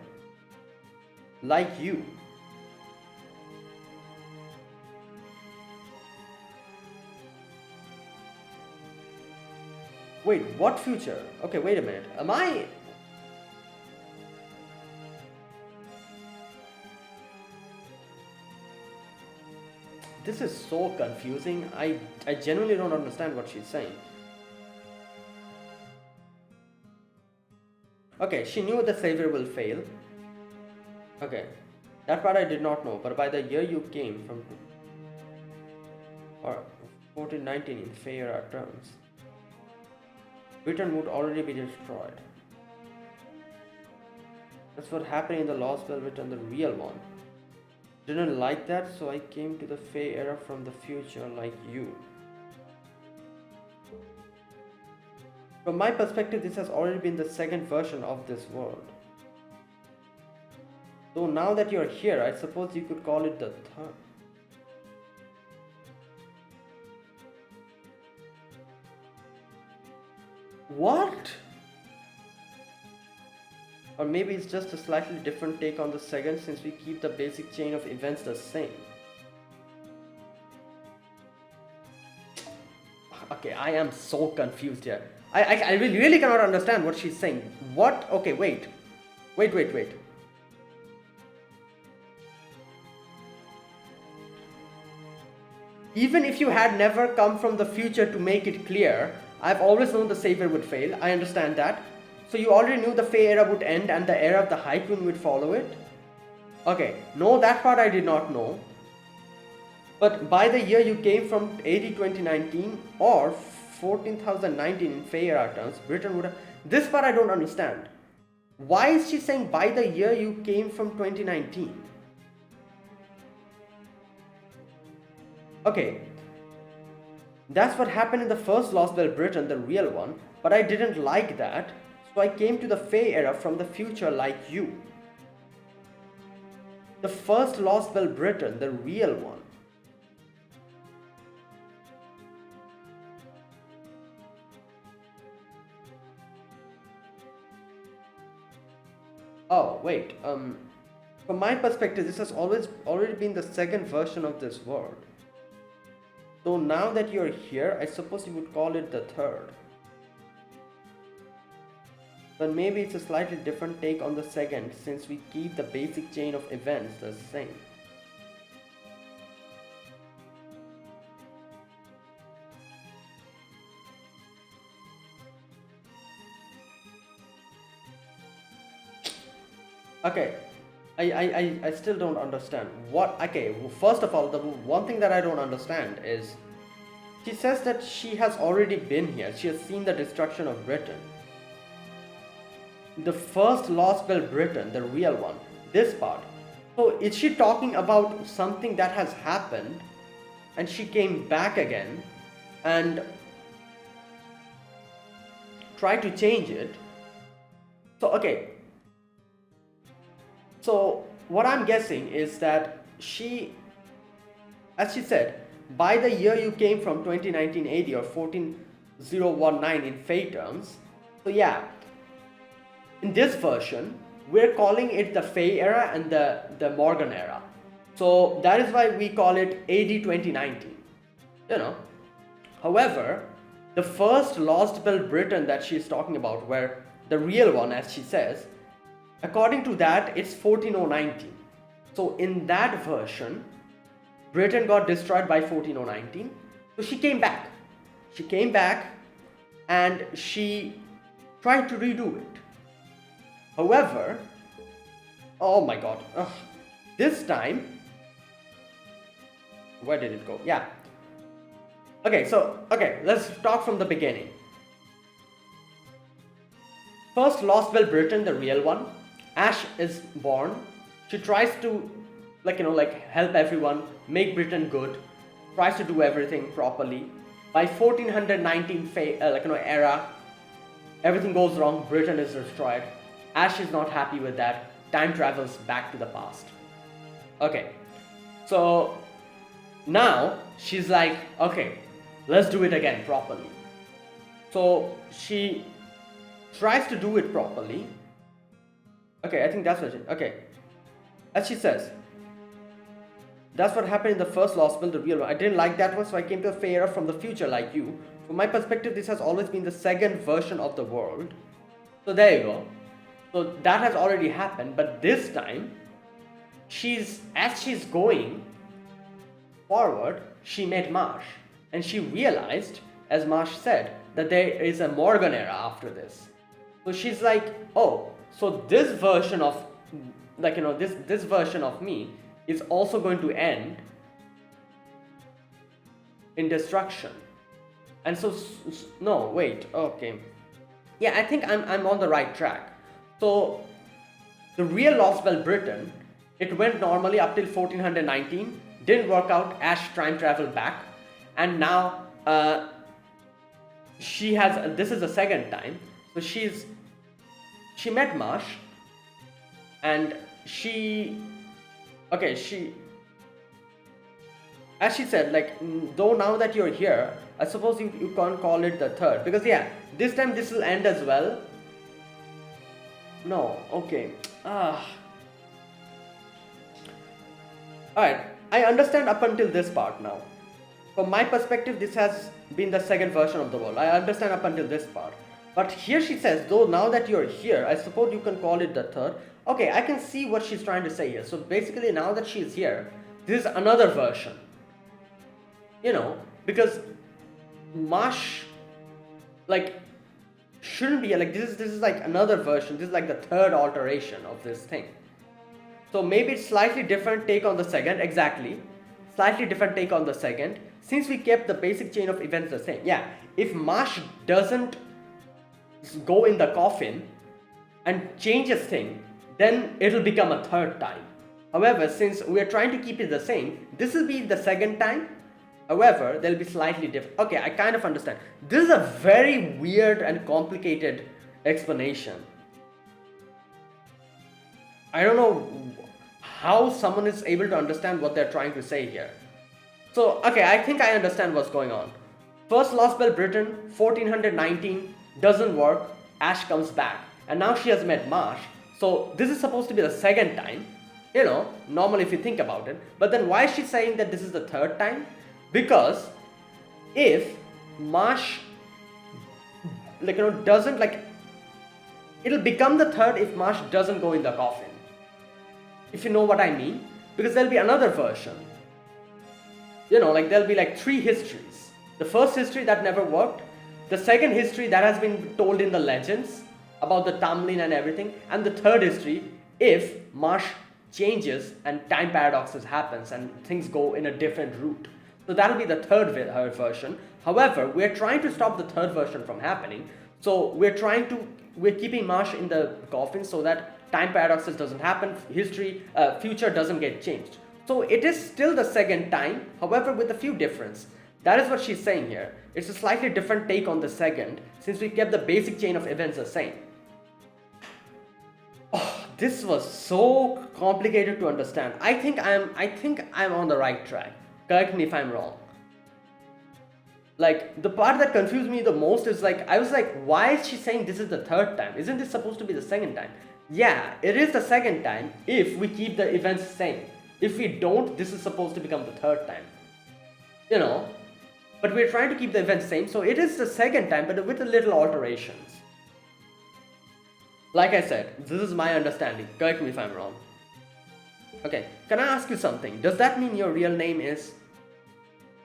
like you. Wait, what future? Okay, wait a minute. Am I... This is so confusing. I genuinely don't understand what she's saying. Okay, she knew the savior will fail. Okay, that part I did not know. But by the year you came from, or 1419 in Fae era terms, Britain would already be destroyed. That's what happened in the Lostbelt Britain, the real one. Didn't like that, so I came to the Fae era from the future, like you. From my perspective, this has already been the second version of this world. Though now that you're here, I suppose you could call it the third. What? Or maybe it's just a slightly different take on the second, since we keep the basic chain of events the same. Okay, I am so confused here. I really cannot understand what she's saying. What? Okay, wait. Even if you had never come from the future to make it clear, I've always known the savior would fail. I understand that. So you already knew the Fae era would end and the era of the High Queen would follow it? Okay, no, that part I did not know. But by the year you came from AD 2019 or 14,019 in Fae era terms, Britain would have... This part I don't understand. Why is she saying by the year you came from 2019? Okay, that's what happened in the first Lostbelt Britain, the real one, but I didn't like that, so I came to the Fae era from the future like you. The first Lostbelt Britain, the real one. Oh, wait, from my perspective, this has already been the second version of this world. So now that you're here, I suppose you would call it the third. But maybe it's a slightly different take on the second, since we keep the basic chain of events the same. Okay, I still don't understand. What? Okay, well, first of all, the one thing that I don't understand is she says that she has already been here. She has seen the destruction of Britain. The first Lostbelt Britain, the real one, this part. So is she talking about something that has happened and she came back again and tried to change it? So, okay. So what I'm guessing is that she, as she said, by the year you came from 2019 AD or 14019 in Fae terms. So yeah, in this version, we're calling it the Fae era and the Morgan era. So that is why we call it AD 2019. You know. However, the first Lostbelt Britain that she's talking about, where the real one, as she says, according to that, it's 14019. So in that version, Britain got destroyed by 14019. So she came back. She came back and she tried to redo it. However, oh my god, this time, where did it go? Yeah. Okay, let's talk from the beginning. First, Lostbelt Britain, the real one. Ash is born. She tries to, help everyone, make Britain good, tries to do everything properly. By 1419 era, everything goes wrong. Britain is destroyed. Ash is not happy with that. Time travels back to the past. Okay, so now she's like, okay, let's do it again properly. So she tries to do it properly. Okay, I think that's what as she says, that's what happened in the first Lostbelt, the real one. I didn't like that one, so I came to a Fae era from the future like you. From my perspective, this has always been the second version of the world. So there you go. So that has already happened, but this time, as she's going forward, she met Marsh. And she realized, as Marsh said, that there is a Morgan era after this. So she's like, oh, so this version of, this version of me is also going to end in destruction. And so, no, wait, okay. Yeah, I think I'm on the right track. So, the real Lostbelt Britain, it went normally up till 1419, didn't work out, Ash time traveled back, and now this is the second time, so she met Marsh, and as she said, though now that you're here, I suppose you can't call it the third, because yeah, this time this will end as well. No, okay. Alright, I understand up until this part now. From my perspective, this has been the second version of the world. I understand up until this part. But here she says, though now that you're here, I suppose you can call it the third. Okay, I can see what she's trying to say here. So basically, now that she's here, this is another version. Because Marsh, shouldn't be, this is like another version. This is like the third alteration of this thing. So maybe it's slightly different take on the second, exactly. Slightly different take on the second. Since we kept the basic chain of events the same. Yeah, if Marsh doesn't go in the coffin and change a thing, then it'll become a third time. However, since we're trying to keep it the same, this will be the second time. However, they'll be slightly different. Okay, I kind of understand. This is a very weird and complicated explanation. I don't know how someone is able to understand what they're trying to say here. So, okay, I think I understand what's going on. First Lostbelt Britain, 1419, doesn't work, Ash comes back. And now she has met Marsh. So, this is supposed to be the second time. Normally if you think about it. But then why is she saying that this is the third time? Because if Marsh, doesn't, it'll become the third if Marsh doesn't go in the coffin. If you know what I mean. Because there'll be another version. There'll be three histories. The first history that never worked. The second history that has been told in the legends about the Tamlin and everything. And the third history if Marsh changes and time paradoxes happens and things go in a different route. So that'll be the third version. However, we're trying to stop the third version from happening. So we're keeping Marsh in the coffin so that time paradoxes doesn't happen, future doesn't get changed. So it is still the second time, however with a few difference. That is what she's saying here. It's a slightly different take on the second, since we kept the basic chain of events the same. Oh, this was so complicated to understand. I think I'm on the right track. Correct me if I'm wrong. Like, the part that confused me the most is like, I was like, why is she saying this is the third time? Isn't this supposed to be the second time? Yeah, it is the second time if we keep the events same. If we don't, this is supposed to become the third time. You know? But we're trying to keep the events same, so it is the second time, but with a little alterations. Like I said, this is my understanding. Correct me if I'm wrong. Okay, can I ask you something? Does that mean your real name is...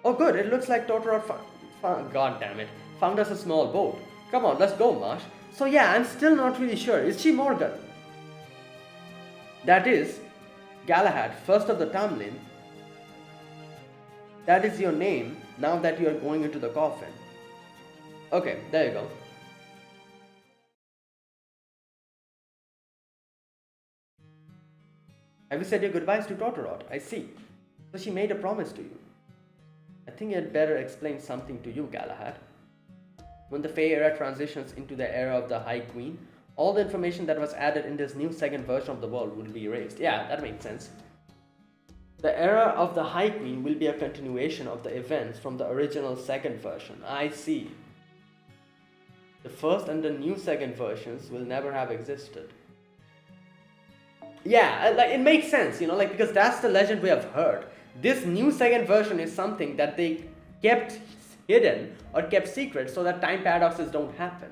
Oh good, it looks like Totoro God damn it. Found us a small boat. Come on, let's go, Marsh. So yeah, I'm still not really sure. Is she Morgan? That is Galahad, first of the Tamlin. That is your name now that you are going into the coffin. Okay, there you go. Have you said your goodbyes to Totoro? I see. So she made a promise to you. I think you had better explain something to you, Galahad. When the Fae era transitions into the era of the High Queen, all the information that was added in this new second version of the world will be erased. Yeah, that makes sense. The era of the High Queen will be a continuation of the events from the original second version. I see. The first and the new second versions will never have existed. Yeah, like it makes sense, you know, like because that's the legend we have heard. This new second version is something that they kept hidden or kept secret so that time paradoxes don't happen.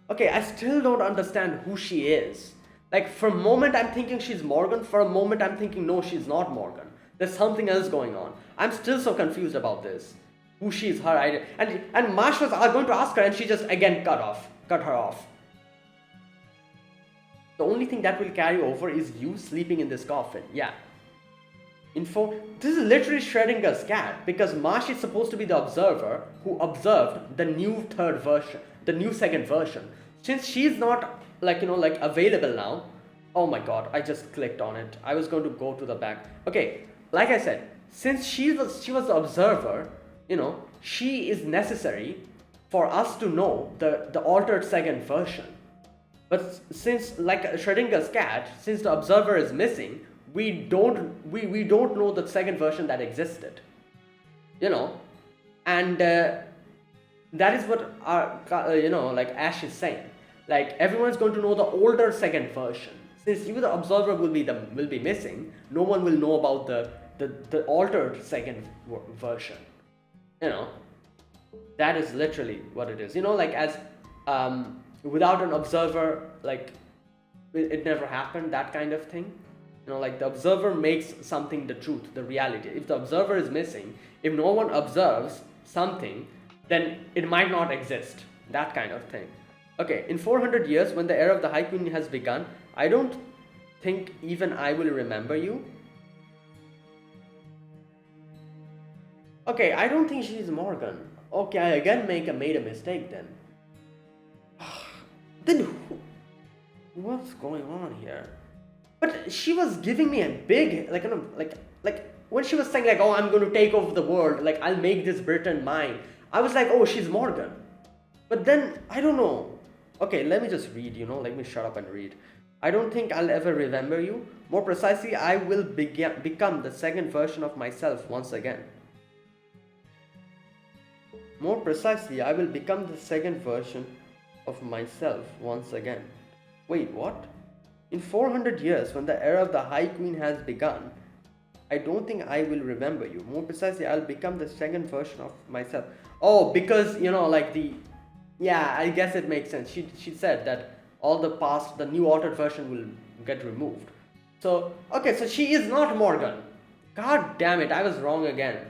Okay, I still don't understand who she is. Like, for a moment I'm thinking she's Morgan, for a moment I'm thinking no, she's not Morgan. There's something else going on. I'm still so confused about this. Who she is, her idea. And Marsh was going to ask her and she just again cut her off. The only thing that will carry over is you sleeping in this coffin. Yeah. This is literally Schrödinger's cat because Marsh is supposed to be the observer who observed the new third version, the new second version. Since she's not available now. Oh my god, I just clicked on it. I was going to go to the back. Okay, like I said, since she was the observer, you know, she is necessary for us to know the altered second version. But since, like Schrödinger's cat, since the observer is missing, we don't know the second version that existed. You know, and that is what Ash is saying. Like everyone's going to know the older second version. Since you, the observer, will be missing, no one will know about the altered second version. You know, that is literally what it is. You know, like as without an observer, like it never happened, that kind of thing. You know, like the observer makes something the truth, the reality. If the observer is missing, if no one observes something, then it might not exist, that kind of thing. Okay, in 400 years, when the era of the High Queen has begun, I don't think even I will remember you. Okay, I don't think she's Morgan. Okay, I again made a mistake then. Then what's going on here? But she was giving me a big, like when she was saying like, oh, I'm going to take over the world, like I'll make this Britain mine. I was like, oh, she's Morgan. But then, I don't know. Okay, let me just read, you know, let me shut up and read. I don't think I'll ever remember you. More precisely, I will become the second version of myself once again. More precisely, I will become the second version of myself once again. Wait, what? In 400 years, when the era of the High Queen has begun, I don't think I will remember you. More precisely, I'll become the second version of myself. Oh, because, you know, like yeah, I guess it makes sense. She said that all the past, the new altered version will get removed. So, okay, so she is not Morgan. God damn it, I was wrong again.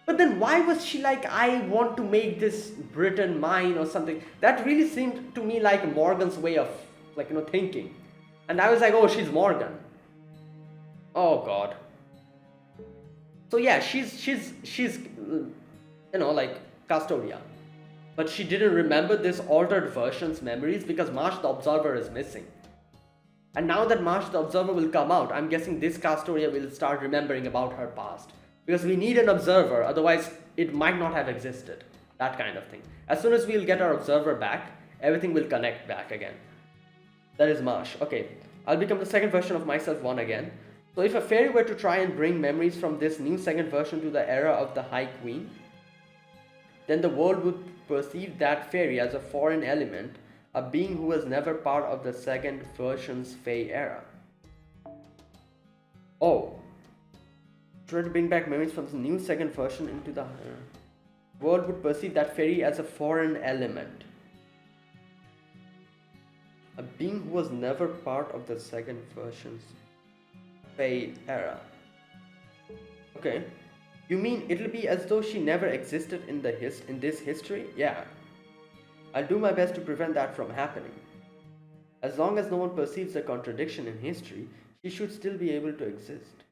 But then why was she like, I want to make this Britain mine or something? That really seemed to me like Morgan's way of, like, you know, thinking. And I was like, oh, she's Morgan. Oh god. So yeah, she's you know, like Custodia. But she didn't remember this altered version's memories because Marsh the Observer is missing. And now that Marsh the Observer will come out, I'm guessing this Custodia will start remembering about her past. Because we need an observer, otherwise it might not have existed. That kind of thing. As soon as we'll get our observer back, everything will connect back again. That is Marsh. Okay, I'll become the second version of myself once again. So if a fairy were to try and bring memories from this new second version to the era of the High Queen, then the world would perceive that fairy as a foreign element, a being who was never part of the second version's Fae era. Oh, try to bring back memories from the new second version into the world would perceive that fairy as a foreign element, a being who was never part of the second version's Fae era. Okay. You mean it'll be as though she never existed in this history? Yeah. I'll do my best to prevent that from happening. As long as no one perceives a contradiction in history, she should still be able to exist.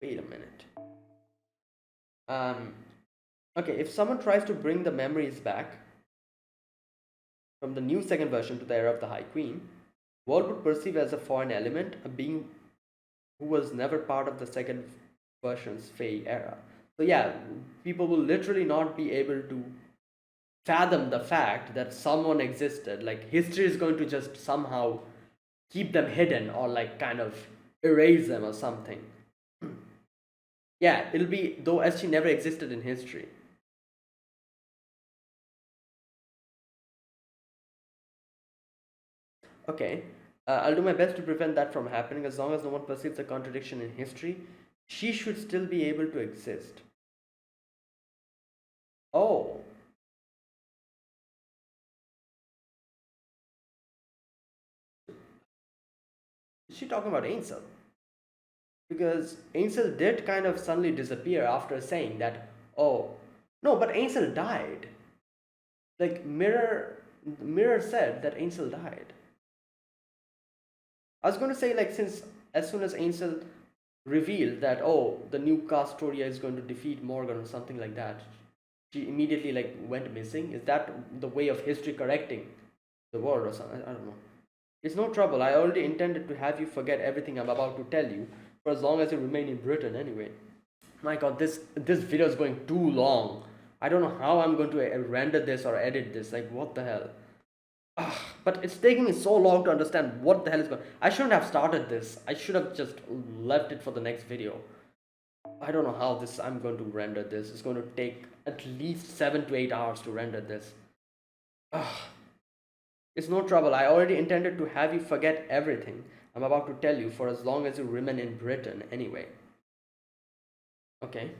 Wait a minute. Okay, if someone tries to bring the memories back from the new second version to the era of the High Queen, world would perceive as a foreign element, a being who was never part of the second version's Fae era. So yeah, people will literally not be able to fathom the fact that someone existed. Like history is going to just somehow keep them hidden or like kind of erase them or something. Yeah, it'll be though as she never existed in history. Okay, I'll do my best to prevent that from happening. As long as no one perceives a contradiction in history, she should still be able to exist. Oh. Is she talking about Ansel? Because Ansel did kind of suddenly disappear after saying that, oh, no, but Ansel died. Like, Mirror said that Ansel died. I was going to say, like, since as soon as Ansel revealed that, oh, the new Castoria is going to defeat Morgan or something like that, she immediately, like, went missing. Is that the way of history correcting the world or something? I don't know. It's no trouble. I already intended to have you forget everything I'm about to tell you for as long as you remain in Britain anyway. My god, this video is going too long. I don't know how I'm going to render this or edit this. Like, what the hell? But it's taking me so long to understand what the hell is going on. I shouldn't have started this. I should have just left it for the next video. I don't know how I'm going to render this. It's going to take at least 7 to 8 hours to render this. It's no trouble. I already intended to have you forget everything I'm about to tell you for as long as you remain in Britain anyway. Okay.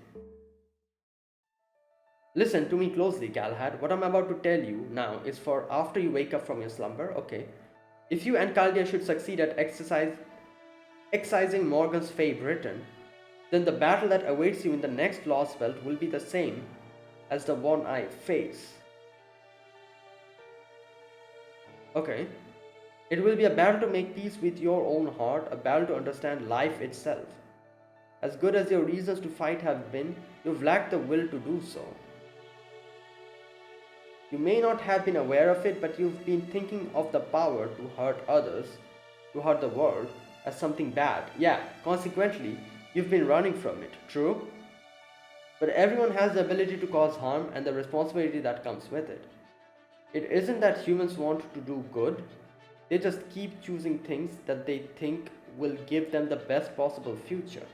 Listen to me closely, Galahad. What I'm about to tell you now is for after you wake up from your slumber, okay? If you and Chaldia should succeed at excising Morgan's Fae Britain, then the battle that awaits you in the next Lostbelt will be the same as the one I face. Okay. It will be a battle to make peace with your own heart, a battle to understand life itself. As good as your reasons to fight have been, you've lacked the will to do so. You may not have been aware of it, but you've been thinking of the power to hurt others, to hurt the world, as something bad. Yeah, consequently, you've been running from it, true? But everyone has the ability to cause harm and the responsibility that comes with it. It isn't that humans want to do good, they just keep choosing things that they think will give them the best possible future.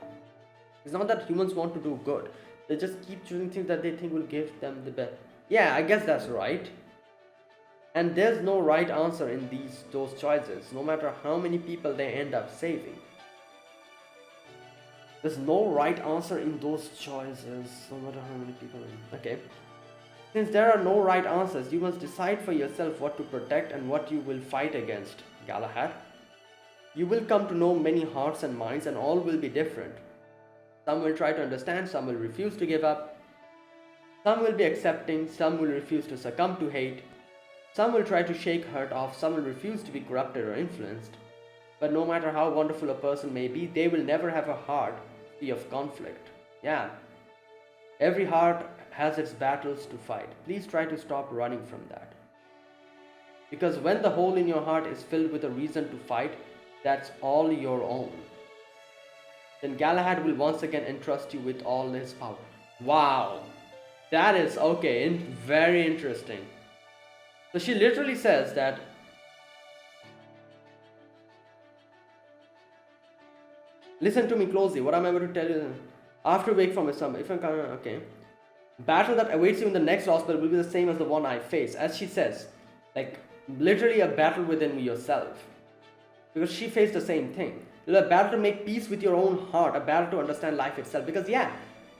It's not that humans want to do good, they just keep choosing things that they think will give them the best. Yeah, I guess that's right. And there's no right answer in those choices, no matter how many people they end up saving. There's no right answer in those choices, no matter how many people. Okay. Since there are no right answers, you must decide for yourself what to protect and what you will fight against, Galahad. You will come to know many hearts and minds, and all will be different. Some will try to understand, some will refuse to give up. Some will be accepting, some will refuse to succumb to hate. Some will try to shake hurt off, some will refuse to be corrupted or influenced. But no matter how wonderful a person may be, they will never have a heart free of conflict. Yeah. Every heart has its battles to fight. Please try to stop running from that. Because when the hole in your heart is filled with a reason to fight, that's all your own. Then Galahad will once again entrust you with all his power. Wow. That is okay, very interesting. So she literally says that listen to me closely. What am I going to tell you? After wake from some, if I'm okay, battle that awaits you in the next hospital will be the same as the one I face. As she says, like literally a battle within yourself, because she faced the same thing. A battle to make peace with your own heart, a battle to understand life itself. Because yeah,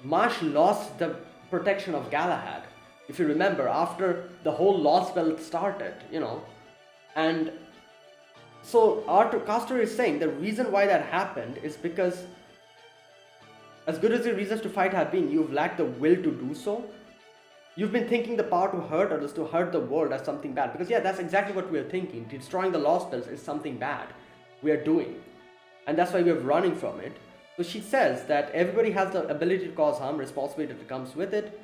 Marsh lost the protection of Galahad. If you remember, after the whole Lostbelt started, and so Arthur Castor is saying the reason why that happened is because, as good as the reasons to fight have been, you've lacked the will to do so. You've been thinking the power to hurt others, to hurt the world as something bad. Because yeah, that's exactly what we're thinking. Destroying the Lostbelts is something bad we are doing. And that's why we're running from it. So she says that everybody has the ability to cause harm, responsibility that comes with it.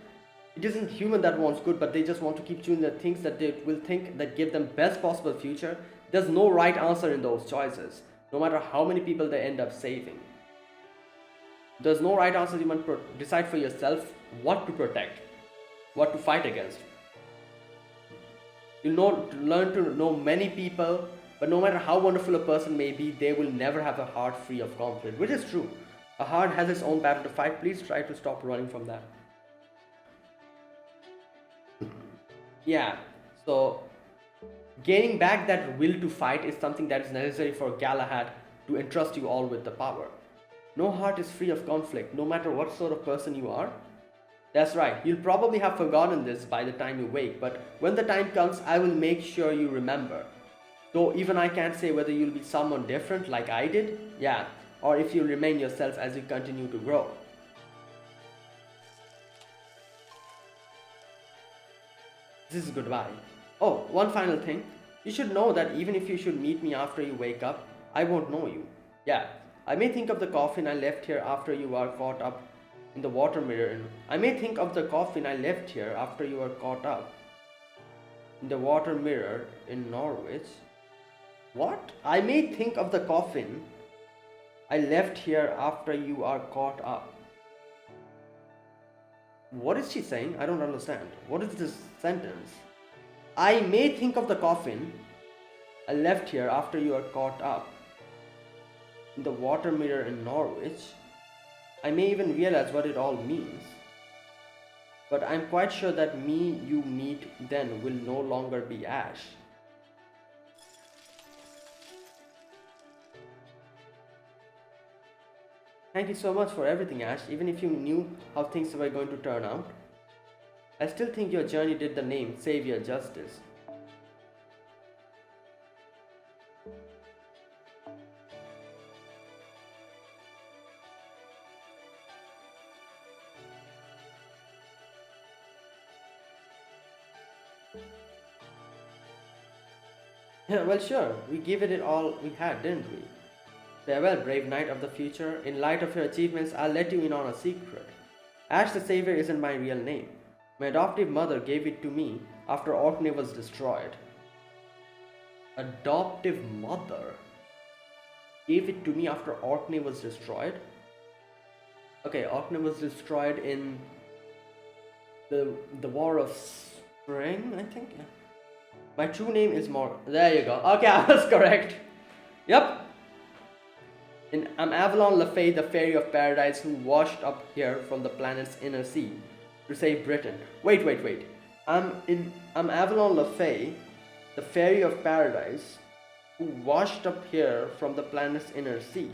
It isn't human that wants good, but they just want to keep doing the things that they will think that give them best possible future. There's no right answer in those choices, no matter how many people they end up saving. There's no right answer. You must decide for yourself what to protect, what to fight against. You'll learn to know many people, but no matter how wonderful a person may be, they will never have a heart free of conflict, which is true. A heart has its own battle to fight. Please try to stop running from that. Yeah, so gaining back that will to fight is something that is necessary for Galahad to entrust you all with the power. No heart is free of conflict, no matter what sort of person you are. That's right, you'll probably have forgotten this by the time you wake, but when the time comes, I will make sure you remember. Though even I can't say whether you'll be someone different like I did, yeah, or if you'll remain yourself as you continue to grow. This is goodbye. Oh, one final thing. You should know that even if you should meet me after you wake up, I won't know you. Yeah, I may think of the coffin I left here after you are caught up in the water mirror. I may think of the coffin I left here after you are caught up in the water mirror in Norwich. What? I may think of the coffin I left here after you are caught up. What is she saying? I don't understand. What is this sentence? I may think of the coffin I left here after you are caught up in the water mirror in Norwich. I may even realize what it all means. But I'm quite sure that me you meet then will no longer be Ash. Thank you so much for everything, Ash, even if you knew how things were going to turn out. I still think your journey did the name Savior justice. Yeah, well, sure, we gave it all we had, didn't we? Farewell, brave knight of the future. In light of your achievements, I'll let you in on a secret. Ash the Savior isn't my real name. My adoptive mother gave it to me after Orkney was destroyed. Adoptive mother gave it to me after Orkney was destroyed? Okay, Orkney was destroyed in the War of Spring, I think? Yeah. My true name is There you go. Okay, I was correct. Yep. I'm Avalon Le Fae, the fairy of paradise who washed up here from the planet's inner sea to save Britain. Wait. I'm Avalon Le Fae, the fairy of paradise who washed up here from the planet's inner sea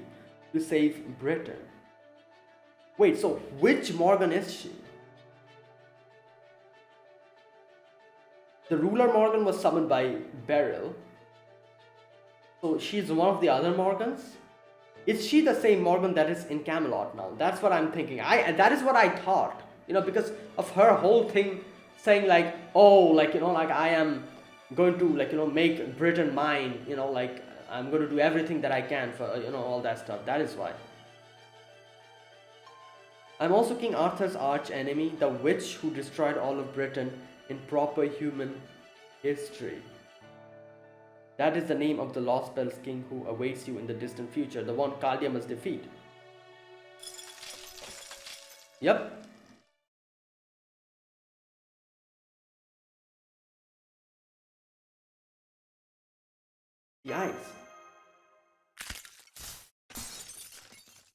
to save Britain. Wait, so which Morgan is she? The ruler Morgan was summoned by Beryl. So she's one of the other Morgans? Is she the same Morgan that is in Camelot now? That's what I'm thinking. That is what I thought. Because of her whole thing saying like, oh, like, like I am going to like, make Britain mine, like I'm going to do everything that I can for, all that stuff. That is why. I'm also King Arthur's arch enemy, the witch who destroyed all of Britain in proper human history. That is the name of the Lostbelt's king who awaits you in the distant future, the one Caldia must defeat. Yep, The ice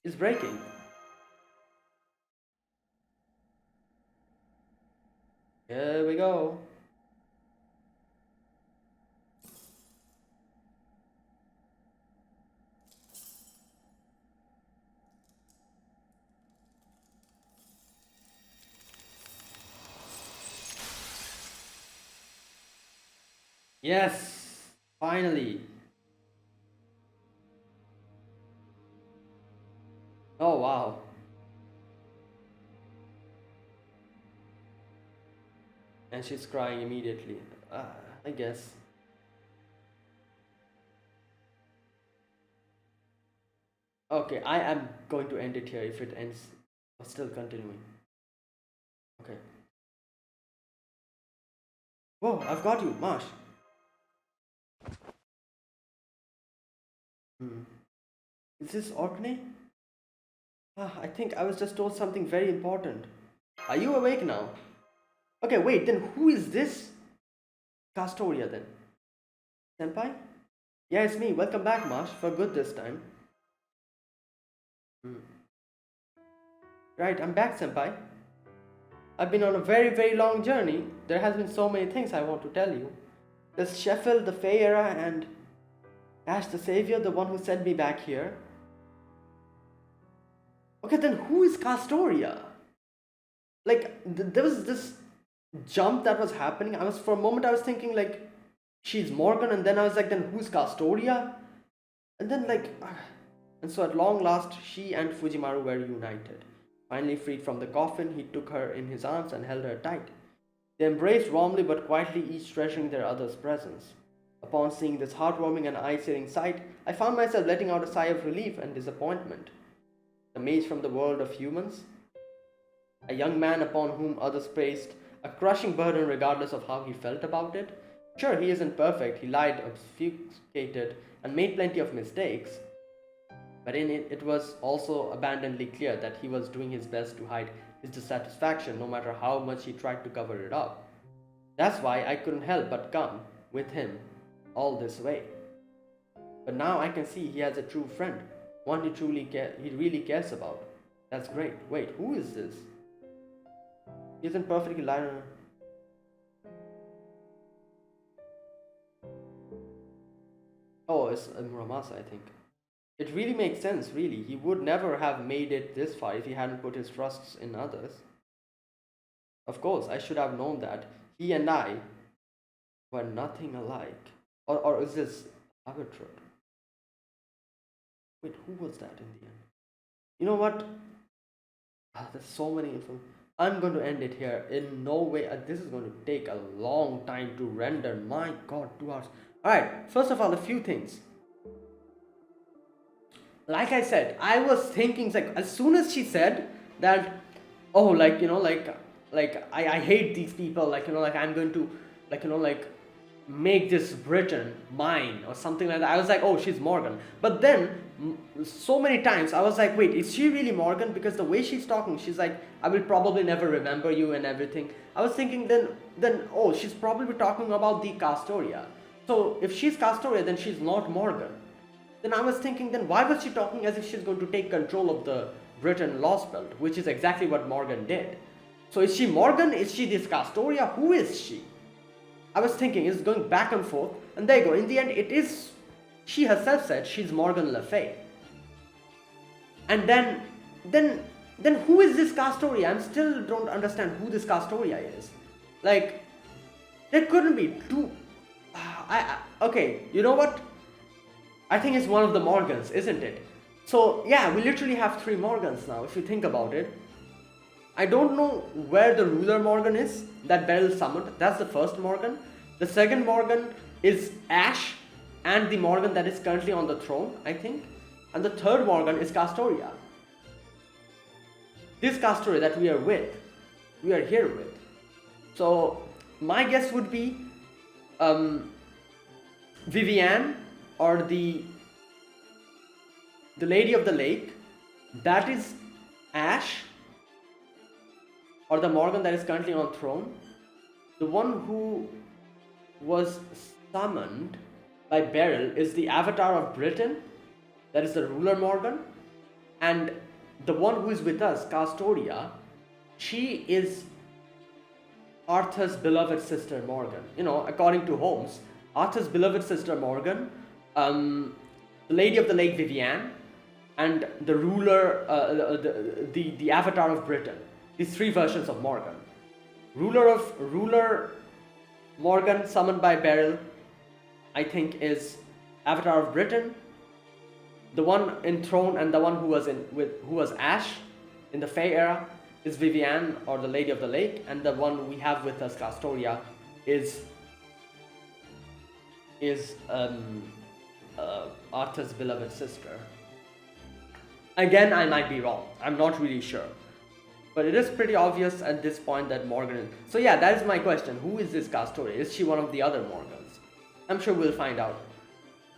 is breaking. Here we go. Yes, finally. Oh wow. And she's crying immediately. I guess. Okay, I am going to end it here if it ends. Still continuing. Okay. Whoa, I've got you, Marsh. Hmm. Is this Orkney? I think I was just told something very important. Are you awake now? Okay, wait, then who is this Castoria then? Senpai? Yeah, it's me. Welcome back, Marsh. For good this time. Hmm. Right, I'm back, Senpai. I've been on a very, very long journey. There has been so many things I want to tell you. There's Sheffield, the Fae era, and Ash the Savior, the one who sent me back here. Okay, then who is Castoria? Like, there was this jump that was happening. For a moment, I was thinking, like, she's Morgan, and then I was like, then who's Castoria? And then, like, and so at long last, she and Fujimaru were reunited. Finally freed from the coffin, he took her in his arms and held her tight. They embraced warmly but quietly, each treasuring their other's presence. Upon seeing this heartwarming and eye-searing sight, I found myself letting out a sigh of relief and disappointment. The mage from the world of humans, a young man upon whom others placed a crushing burden regardless of how he felt about it. Sure, he isn't perfect, he lied, obfuscated, and made plenty of mistakes. But in it, it was also abundantly clear that he was doing his best to hide his dissatisfaction no matter how much he tried to cover it up. That's why I couldn't help but come with him all this way. But now I can see he has a true friend, one he really cares about. That's great. Wait, who is this? He isn't perfectly lying. Oh, it's Muramasa, I think. It really makes sense, really. He would never have made it this far if he hadn't put his trusts in others. Of course, I should have known that. He and I were nothing alike. Or is this Avatar? Wait, who was that in the end? You know what? There's so many info. I'm going to end it here. In no way. This is going to take a long time to render. My god, 2 hours. Alright, first of all, a few things. Like I said, I was thinking, like, as soon as she said that, oh, like, I hate these people, like, like, I'm going to, like, like, make this Britain mine or something like that. I was like, oh, she's Morgan. But then, so many times, I was like, wait, is she really Morgan? Because the way she's talking, she's like, I will probably never remember you and everything. I was thinking then, oh, she's probably talking about the Castoria. So, if she's Castoria, then she's not Morgan. Then I was thinking, then why was she talking as if she's going to take control of the Britain Lostbelt, which is exactly what Morgan did. So is she Morgan? Is she this Castoria? Who is she? I was thinking, it's going back and forth, and there you go. In the end, it is, she herself said she's Morgan Le Fae. And then who is this Castoria? I still don't understand who this Castoria is. Like, there couldn't be two. Okay, you know what? I think it's one of the Morgans, isn't it? So yeah, we literally have 3 Morgans now, if you think about it. I don't know where the ruler Morgan is that Beryl summoned. That's the first Morgan. The second Morgan is Ash and the Morgan that is currently on the throne, I think. And the third Morgan is Castoria. This Castoria that we are here with. So my guess would be Vivienne, or the Lady of the Lake, that is Ash, or the Morgan that is currently on throne. The one who was summoned by Beryl is the avatar of Britain, that is the ruler Morgan, and the one who is with us, Castoria, she is Arthur's beloved sister Morgan. You know, according to Holmes, Arthur's beloved sister Morgan, the Lady of the Lake Vivienne, and the ruler, the avatar of Britain. These three versions of Morgan. Ruler Morgan, summoned by Beryl, I think is avatar of Britain. The one in Throne and the one who was Ash in the Fae era is Vivienne, or the Lady of the Lake, and the one we have with us, Castoria, is Arthur's beloved sister. Again, I might be wrong. I'm not really sure. But it is pretty obvious at this point that Morgan is... So yeah, that is my question. Who is this Castoria? Is she one of the other Morgans? I'm sure we'll find out.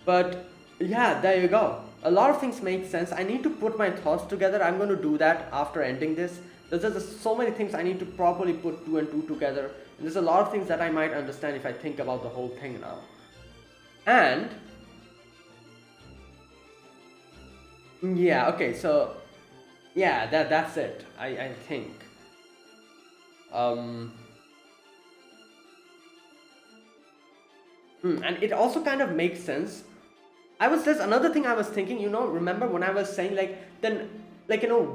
But yeah, there you go. A lot of things make sense. I need to put my thoughts together. I'm going to do that after ending this. There's just so many things I need to properly put 2 and 2 together. And there's a lot of things that I might understand if I think about the whole thing now. And... yeah, okay, so... yeah, that's it, I think. And it also kind of makes sense. There's another thing I was thinking, you know, remember when I was saying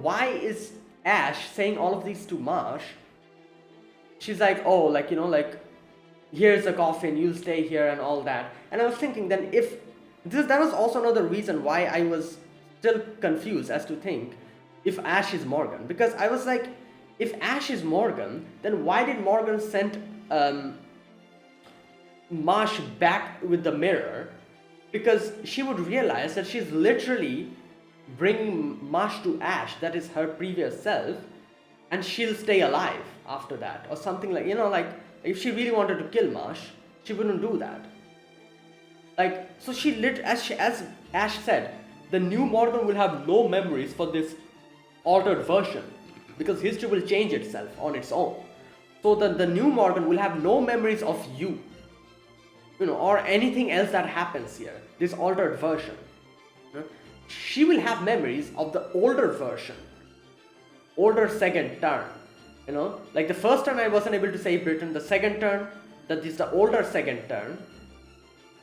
why is Ash saying all of these to Marsh? She's like, oh, here's a coffin, you'll stay here and all that. And I was thinking then that was also another reason why I was still confused as to think if Ash is Morgan. Because I was like, if Ash is Morgan, then why did Morgan send Marsh back with the mirror? Because she would realize that she's literally bringing Marsh to Ash, that is her previous self, and she'll stay alive after that, or something like, you know, like if she really wanted to kill Marsh, she wouldn't do that. Like, so as Ash said, the new Morgan will have no memories for this altered version, because history will change itself on its own. So the new Morgan will have no memories of you, you know, or anything else that happens here, this altered version. You know? She will have memories of the older version, older second turn. You know, like the first turn I wasn't able to save Britain, the second turn, that is the older second turn,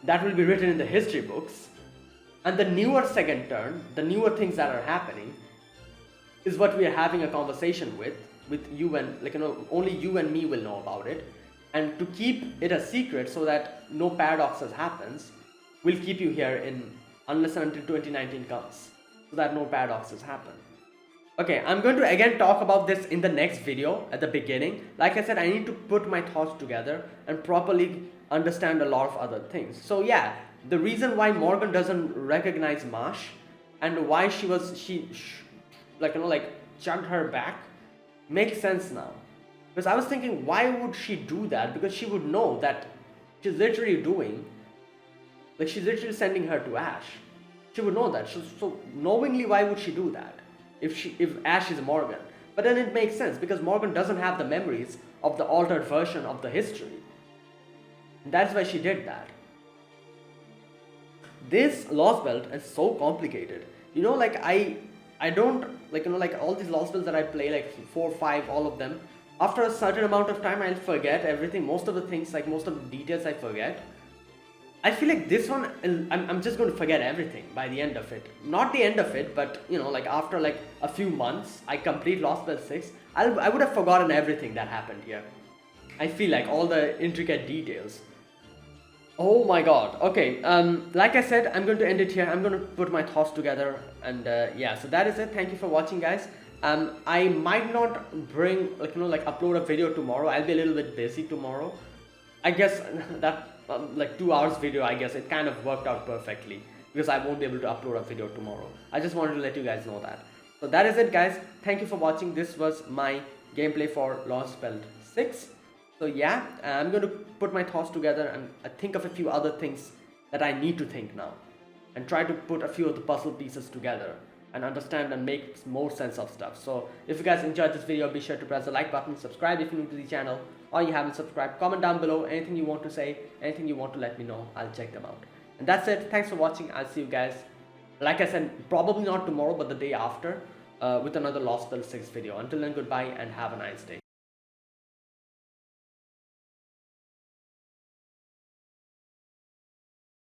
that will be written in the history books. And the newer second turn, the newer things that are happening, is what we are having a conversation with you and, like, you know, only you and me will know about it. And to keep it a secret so that no paradoxes happens, we'll keep you here unless and until 2019 comes, so that no paradoxes happen. Okay, I'm going to again talk about this in the next video at the beginning. Like I said, I need to put my thoughts together and properly understand a lot of other things. So yeah, the reason why Morgan doesn't recognize Marsh and why she chugged her back makes sense now. Because I was thinking, why would she do that? Because she would know that she's literally sending her to Ash. She would know that. So knowingly, why would she do that? If Ash is Morgan. But then it makes sense, because Morgan doesn't have the memories of the altered version of the history. And that's why she did that. This Lostbelt is so complicated. You know, like I don't, like, you know, like all these Lostbelts that I play, like 4, 5, all of them, after a certain amount of time I'll forget everything, most of the things, like most of the details I forget. I feel like this one, I'm just going to forget everything by the end of it. Not the end of it, but, you know, like after like a few months, I complete Lostbelt 6, I would have forgotten everything that happened here. I feel like all the intricate details. Oh my god. Okay, like I said, I'm going to end it here. I'm going to put my thoughts together, and yeah, so that is it. Thank you for watching, guys. I might not upload a video tomorrow. I'll be a little bit busy tomorrow. I guess that 2 hours video, I guess it kind of worked out perfectly, because I won't be able to upload a video tomorrow. I just wanted to let you guys know that. So that is it, guys. Thank you for watching. This was my gameplay for Lostbelt 6. So yeah, I'm going to put my thoughts together and think of a few other things that I need to think now, and try to put a few of the puzzle pieces together and understand and make more sense of stuff. So if you guys enjoyed this video, be sure to press the like button, subscribe if you're new to the channel, or you haven't subscribed, comment down below anything you want to say, anything you want to let me know. I'll check them out. And that's it. Thanks for watching. I'll see you guys, like I said, probably not tomorrow but the day after, with another Lostbelt 6 video. Until then, goodbye and have a nice day.